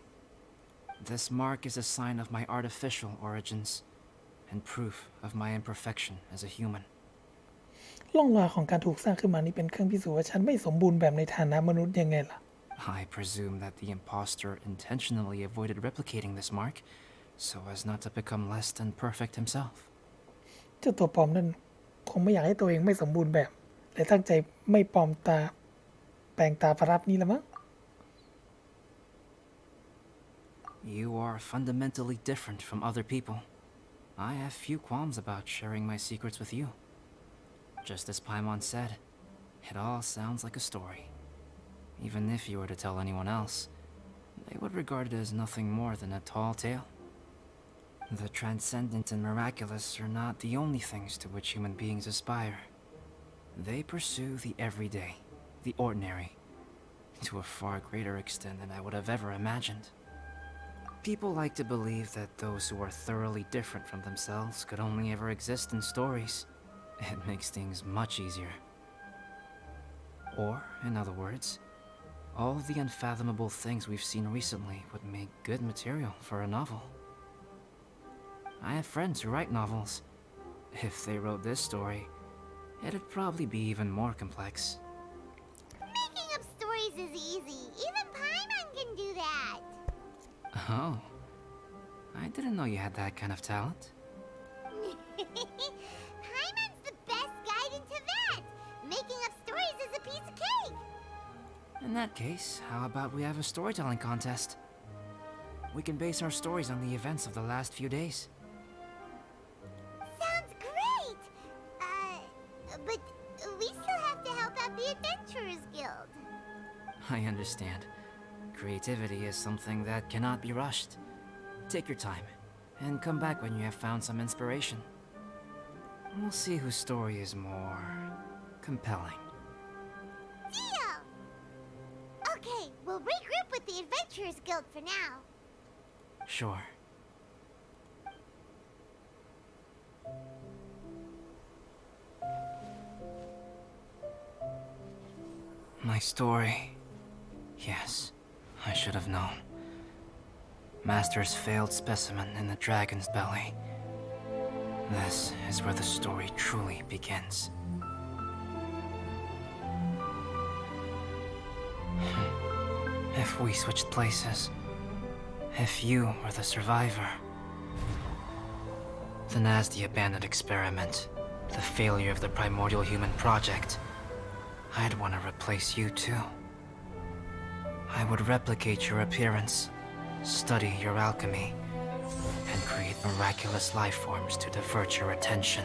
This mark is a sign of my artificial origins, and proof of my imperfection as a human. ร่องรอยของการถูกสร้างขึ้นมานี้เป็นเครื่องพิสูจน์ว่าฉันไม่สมบูรณ์แบบในฐานะมนุษย์ยังไงล่ะ I presume that the imposter intentionally avoided replicating this mark, so as not to become less than perfect himself. เจ้าตัวปลอมนั่นคงไม่อยากให้ตัวเองไม่สมบูรณ์แบบและตั้งใจไม่ปลอมตาแปลงตาประทับนี้ละมั้ง You are fundamentally different from other people. I have few qualms about sharing my secrets with you. Just as Paimon said, it all sounds like a story. Even if you were to tell anyone else, they would regard it as nothing more than a tall tale. The transcendent and miraculous are not the only things to which human beings aspire. They pursue the everyday, the ordinary, to a far greater extent than I would have ever imagined. People like to believe that those who are thoroughly different from themselves could only ever exist in stories. It makes things much easier. Or, in other words, all the unfathomable things we've seen recently would make good material for a novel. I have friends who write novels. If they wrote this story, it'd probably be even more complex. Making up stories is easy. Even Paimon can do that. Oh, I didn't know you had that kind of talent. Paimon's the best guide in Teyvat. Making up stories is a piece of cake. In that case, how about we have a storytelling contest? We can base our stories on the events of the last few days. Sounds great. But we still have to help out the Adventurers Guild. I understand. Creativity is something that cannot be rushed. Take your time. and come back when you have found some inspiration. We'll see whose story is more compelling. Deal! Okay, we'll regroup with the Adventurers Guild for now. Sure. My story. Yes, I should have known. Master's failed specimen in the dragon's belly. This is where the story truly begins. If we switched places, if you were the survivor, then as the abandoned experiment, the failure of the primordial human project, I'd want to replace you too. I would replicate your appearance, study your alchemy, and create miraculous life forms to divert your attention.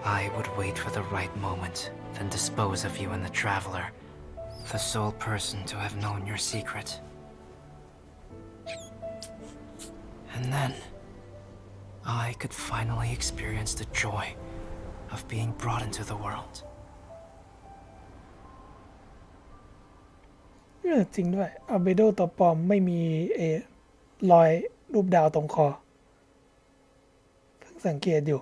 I would wait for the right moment, then dispose of you and the Traveler, the sole person to have known your secret. And then, I could finally experience the joy of being brought into the world. จริงด้วยอัลเบโดตัวปลอมไม่มีรอยรูปดาวตรงคอเพิ่งสังเกตอยู่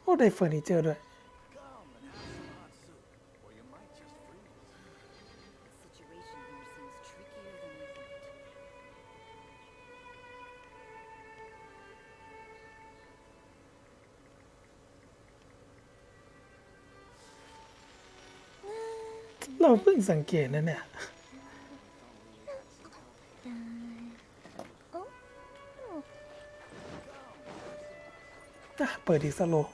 โอ้ได้เฟอร์นิเจอร์ด้วย เราเพิ่งสังเกตนะเนี่ยเปิดอีกสโลว์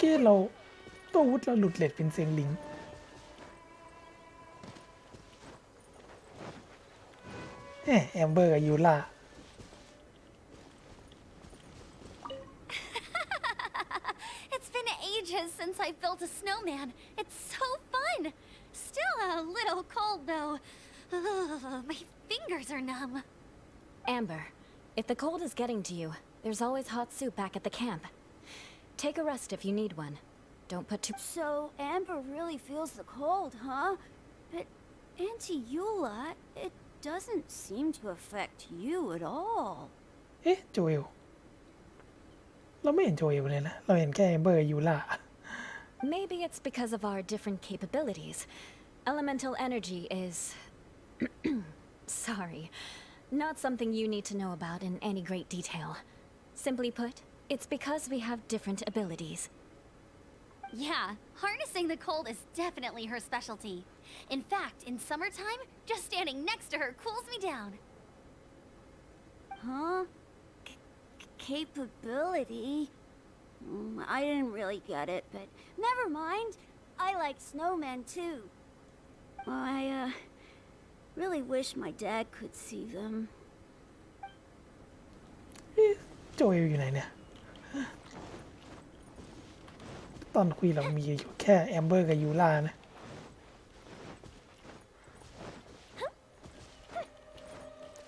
เมื่อกี้เราตัววุธเราหลุดเลทเป็นเสียงลิงแอมเบอร์กับยูล่า It's been ages since I built a snowman. It's so fun. Still a little cold though. My fingers are numb. Amber, if the cold is getting to you, there's always hot soup back at the camp. Take a rest if you need one. Don't put too... So Amber really feels the cold, huh? But Auntie Eula, it doesn't seem to affect you at all. โจเอลเราไม่เห็นโจเอลเลยนะเราเห็นแค่แอมเบอร์กับยูล่า Maybe it's because of our different capabilities. Elemental energy is... sorry. Not something you need to know about in any great detail. Simply put, it's because we have different abilities. Yeah, harnessing the cold is definitely her specialty. In fact, in summertime, just standing next to her cools me down. Huh? Capability? I didn't really get it, but never mind. I like snowmen too. I really wish my dad could see them. โจเอลอยู่ไหนเนี่ยตอนคุยเรามีอยู่แค่แอมเบอร์กับยูล่านะ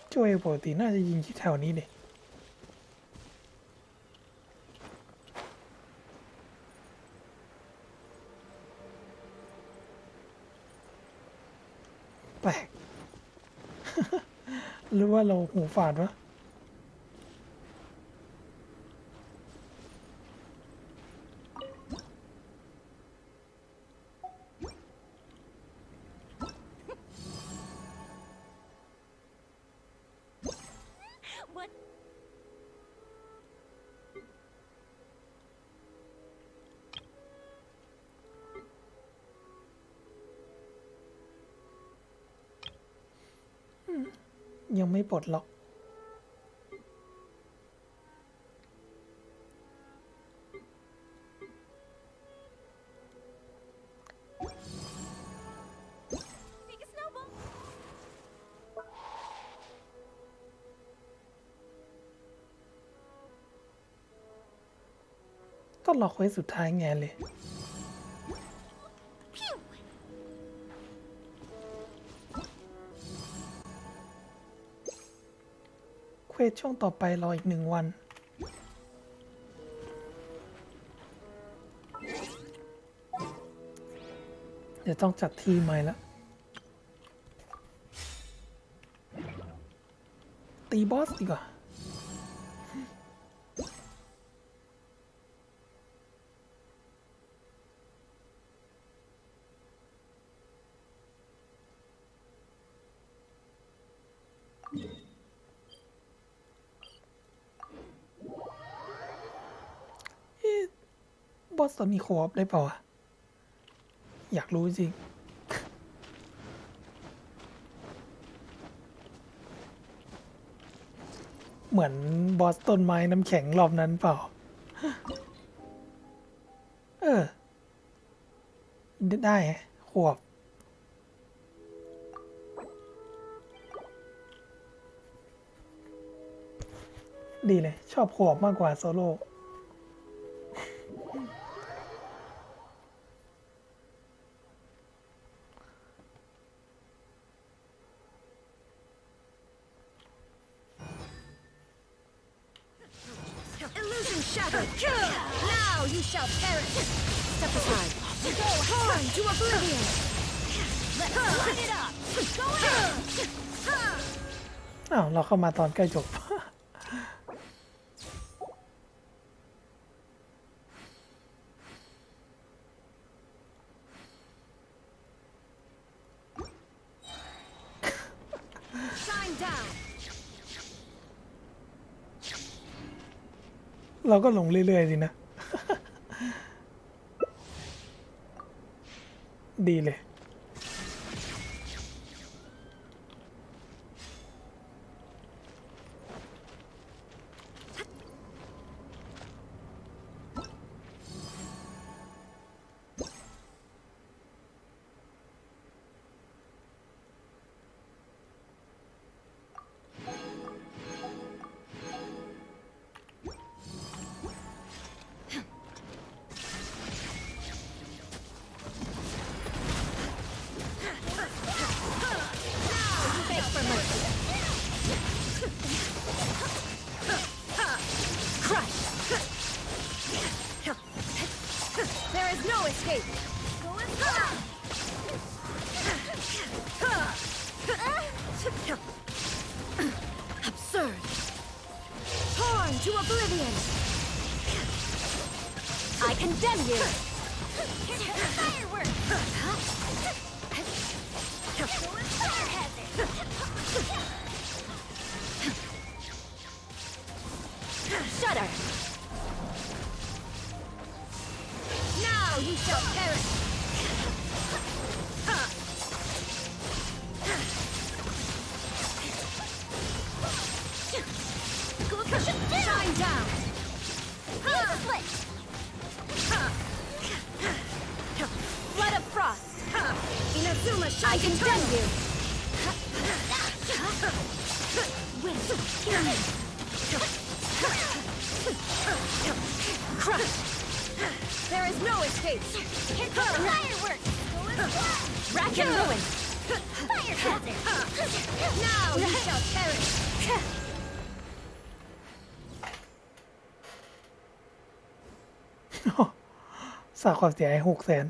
โจเอลปกติน่าจะยิงที่แถวนี้ดิแปลก หรือว่าเราหูฝาดวะ ยังไม่ปลดล็อกต้องรอเควสสุดท้ายไงเลยเควสช่วงต่อไปรออีก1 วันเดี๋ยวต้องจัดทีใหม่แล้วตีบอสดีกว่าบอสตัวนี้โคออฟได้เปล่าวะอยากรู้จริง เหมือนบอสต้นไม้น้ำแข็งรอบนั้นเปล่า ได้ฮะขวบ ดีเลย ชอบขวบมากกว่าโซโล่ Illusion shattered. Now you shall perish. Step aside. Go hard to oblivion. Let's light it up. Go in. อ้าว เราเข้ามาตอนใกล้จบ Shine down. เราก็ลงเรื่อยๆสินะ ดีเลย Beg for mercy. Crush. There is no escape. Absurd. Torn to oblivion. I condemn you. Fireworks. Fire hazard. Shudder. Now you shall perish. Shine down. Split. Blood of frost. Inazuma shine. I condemn you. Crush. There is no escape. Here comes fireworks. Rack and ruin. Fire hazard. Now you shall perish. สาความเสียหาย600,000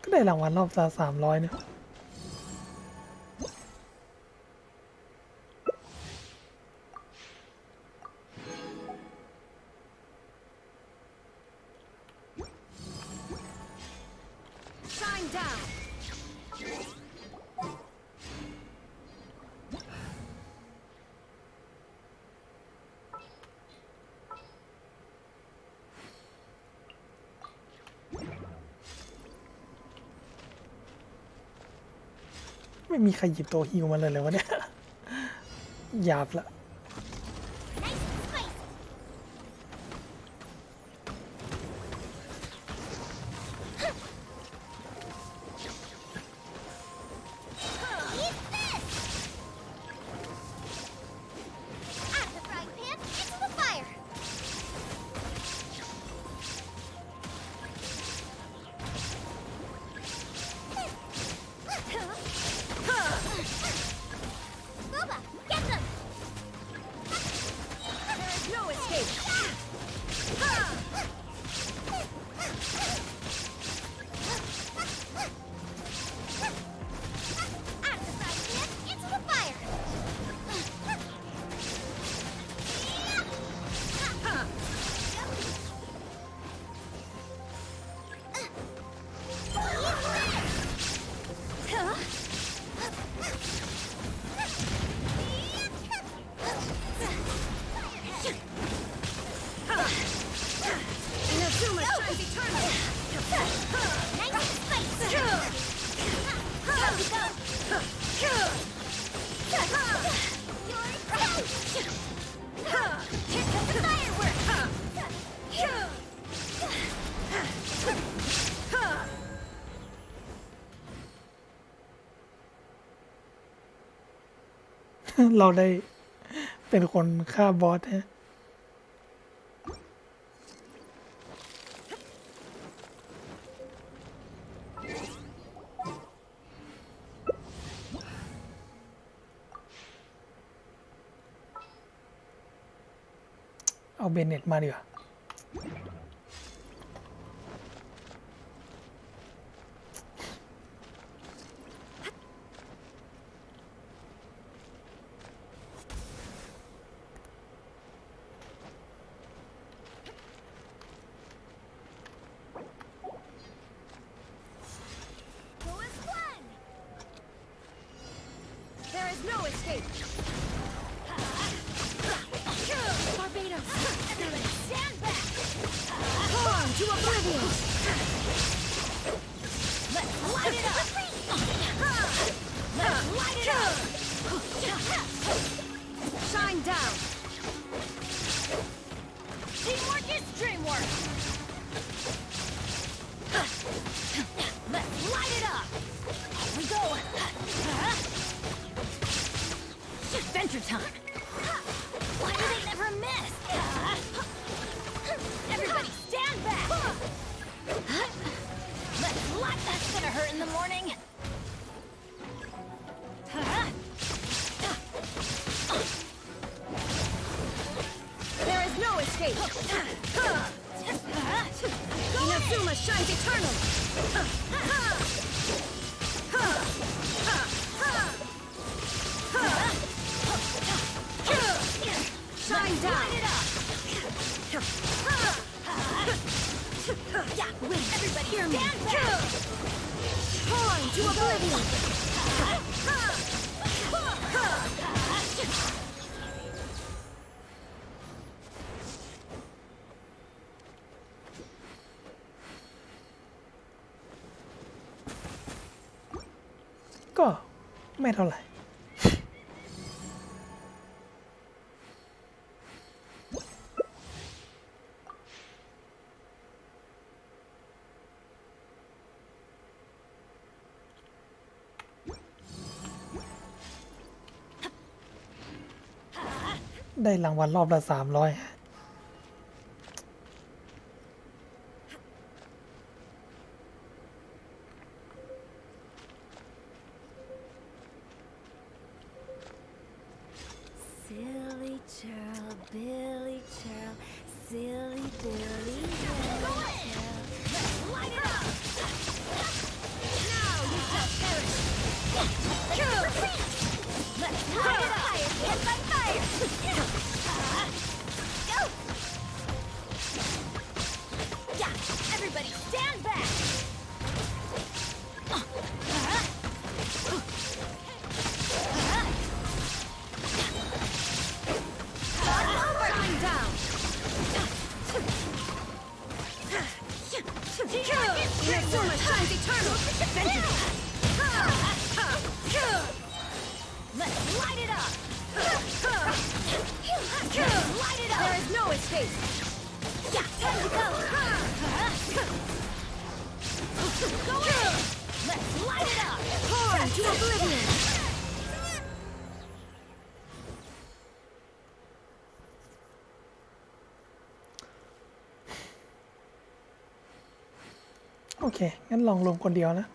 ก็ได้รางวัลรอบละ300เนี่ย Shine down. ไม่มีใครหยิบตัวฮิวมาเลยเลยวะเนี่ยหยาบละ เราได้เป็นคนฆ่าบอสฮะเอาเบนเน็ตมาดีกว่าNo escape! Barbados! Everybody stand back! Torn to oblivion! Let's light it up! Let's light it up! Shine down! Teamwork is dreamwork! Let's light it up! Off we go! Adventure time! Why do they never miss? Everybody stand back! Let's light that's gonna hurt in the morning! There is no escape! Inazuma shines eternal! Shine down! Everybody hear me! Torn to oblivion!ก็ไม่เท่าไหร่ได้รางวัลรอบละ300 Silly churl, Billy churl, silly Billy churl. Light it up! Now you shall perish! Let's light it up! Hit by fire! Go! Yeah! Everybody stand back! Shine down! Inazuma shines eternal! Light it up! Light it up! There is no escape! Yeah, time to go! Go in! Let's light it up! Torn to oblivion! โอเคงั้นลองลงคนเดียวนะ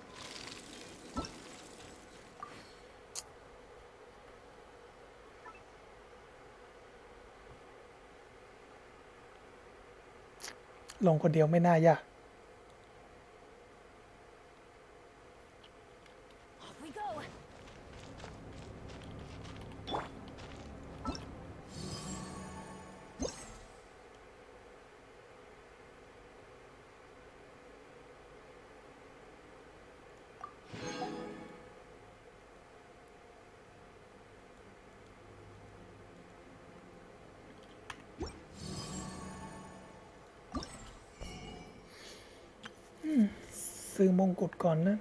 ลงคนเดียวไม่น่ายาก Off we go! ซื้อมงกุฎก่อนนะ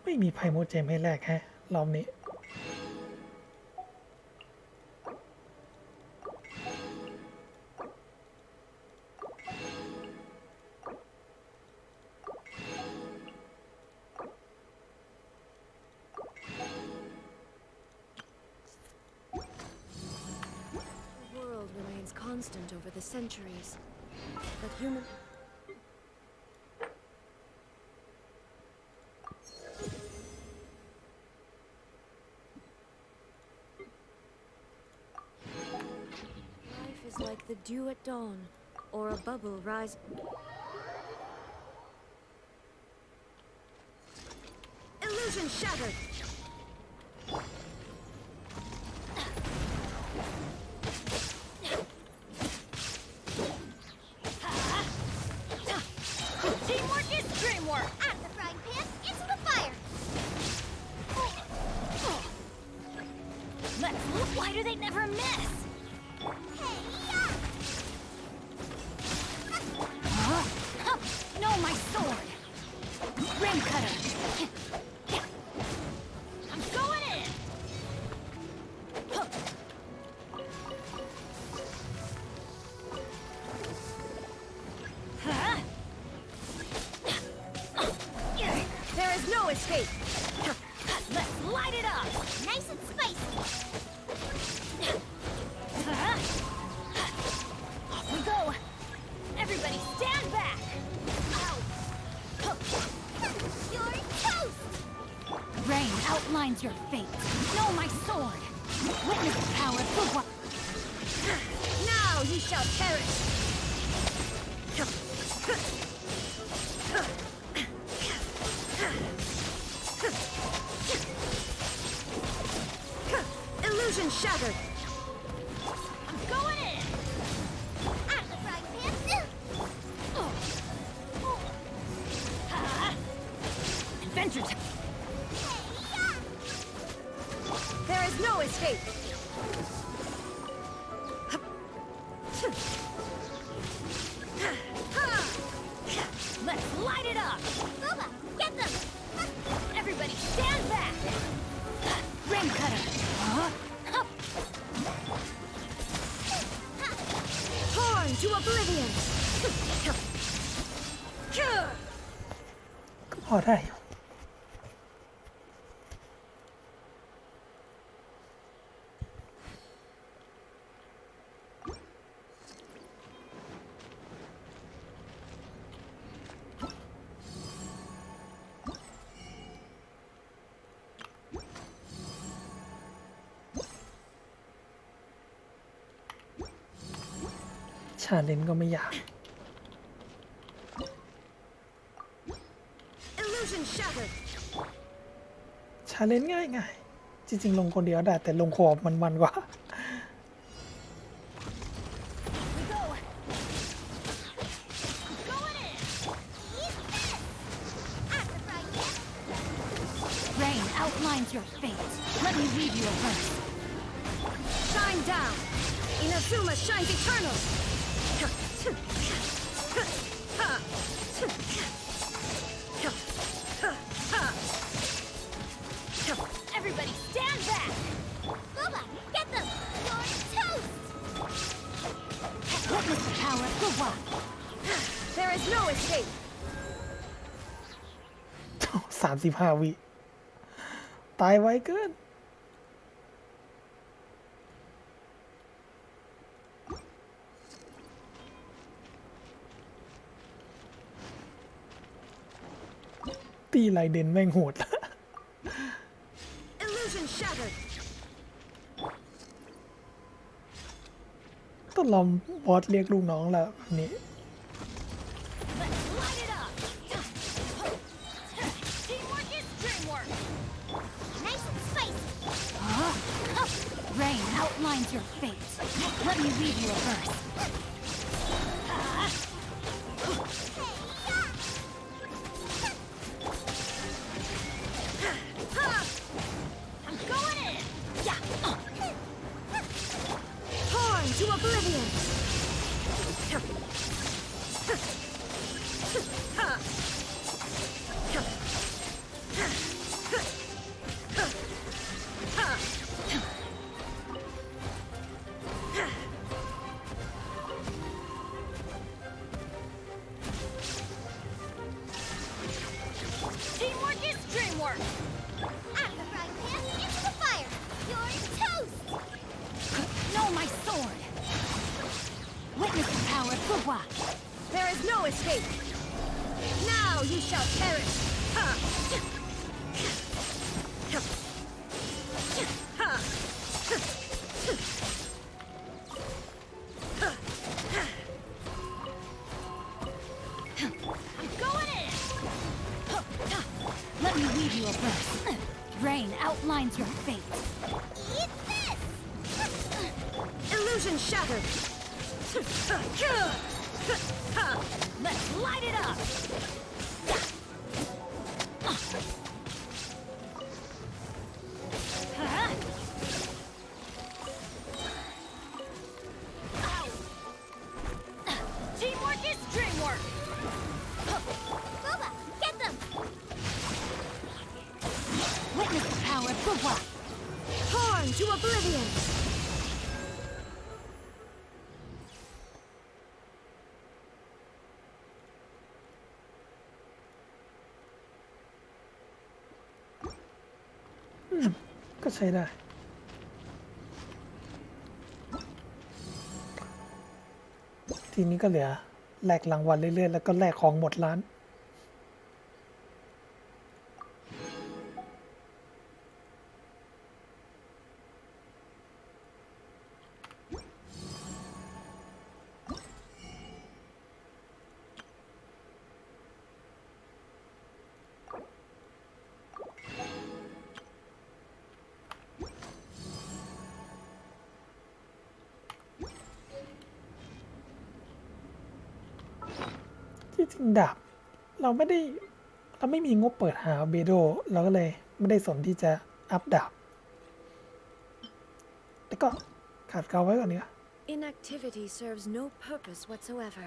ไม่มีไพ่โมเจมให้แลกแฮะรอบนี้ The world remains constant over the centuries, but human... Life is like the dew at dawn, or a bubble rise... Illusion shattered! Teamwork is dreamwork! Out of the frying pan, into the fire! Let's look. Why do they never miss? Hey-ya! No, my sword! Rim cutter! I'm going in! There is no escape! Let's light it up! Nice and spicy! Off we go! Everybody stand back! You're toast! Rain outlines your fate. Know my sword. Witness the power of the one. Now you shall perish! Illusion shattered! I'm going in! Out of the frying pan! Adventure time! Hey-ya! There is no escape! Let's light it up! Booba, get them! Everybody stand back! Rim cutter! Torn to oblivion! ก็พอได้อยู่ชาเลนจ์ก็ไม่ยาก Illusion shattered! ชาเลนจ์ง่ายง่ายจริงๆ ลงคนเดียวได้แต่ลงขอบมันกว่า We go! Going in! Eat this! Out of the frying pan! Rain out outlines your fate. Let me read you a verse. Shine down. Inazuma shines eternal. Everybody stand back! Booba, get them! You're toast! Witness the power of Gwa. There is no escape. 35 วิตายไวเกินตีไรเด่นแม่งโหด Illusion shattered. ต้องลองบอสเรียกลูกน้องแล้วแบบนี้ Let's light it up! Teamwork is dreamwork! Nice and spicy! Rain outlines your fate. Let me read you a verse. I'm going in! Torn to oblivion. Teamwork is dreamwork! Out of the frying pan, into the fire! You're toast! No, my sword. Witness the power of Gwa. There is no escape. Now you shall perish. I'm going in! Let me read you a verse. Rain outlines your fate. Eat this! Illusion shattered. Let's light it up! Teamwork is dreamwork! Booba, get them! Witness the power of Gwa. Torn to oblivion. ก็ใช้ได้ ทีนี้ก็เหลือแลกรางวัลเรื่อยๆ แล้วก็แลกของหมดร้าน ที่จริงดาบเราไม่มีงบเปิดหาเบโดเราก็เลยไม่ได้สนที่จะอัพดาบแล้วก็ขาดเกาไว้ก่อนดีกว่า Inactivity serves no purpose whatsoever.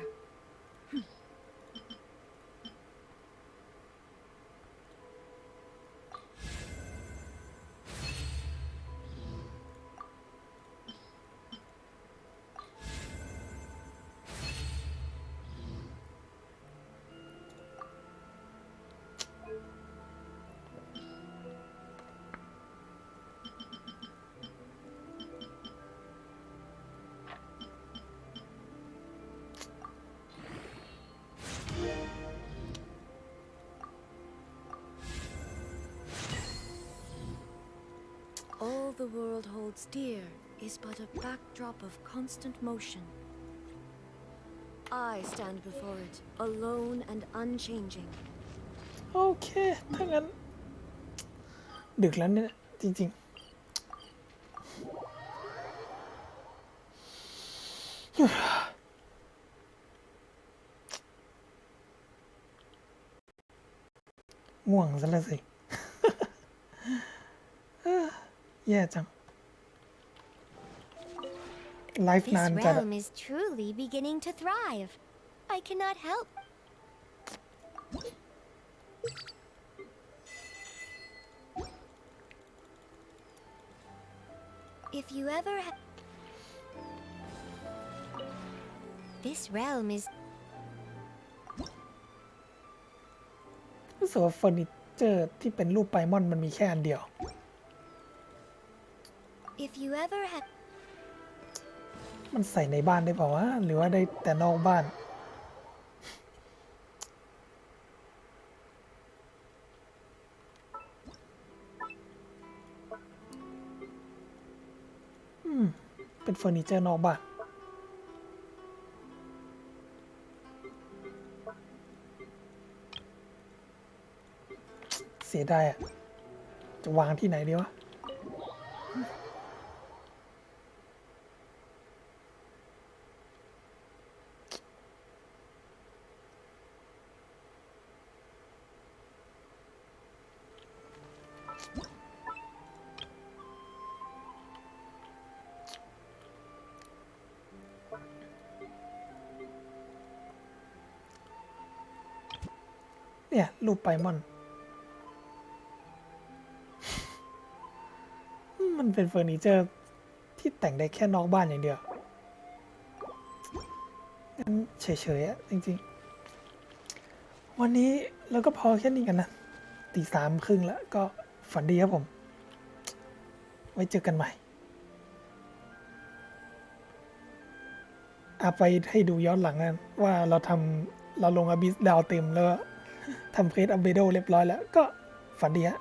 All the world holds dear is but a backdrop of constant motion. I stand before it, alone and unchanging. โอเค ถ้างั้น ดึกแล้วเนี่ย จริงๆ ง่วงซะแล้วสิ แย่จัง ไลฟ์ This นานจัดอะ realm is truly beginning to thrive. I cannot help. If you ever This realm is รู้สึกว่าเฟอร์นิเจอร์ที่เป็นรูปไพมอนมันมีแค่อันเดียว If you ever have มันใส่ในบ้านได้เปล่าวะหรือว่าได้แต่นอกบ้าน เป็นเฟอร์นิเจอร์นอกบ้าน เสียดายอ่ะ จะวางที่ไหนดีวะ เนี่ย รูปไพมอน มันเป็นเฟอร์นิเจอร์ที่แต่งได้แค่นอกบ้านอย่างเดียวงั้นเฉยๆอะจริงๆ วันนี้เราก็พอแค่นี้กันนะ 3:30แล้วก็ฝันดีครับผม ไว้เจอกันใหม่ไปให้ดูย้อนหลังกันว่าเราลงอบิสดาวเต็มแล้วก็ทำเควสอัลเบโดเรียบร้อยแล้วก็ฝันดีฮะ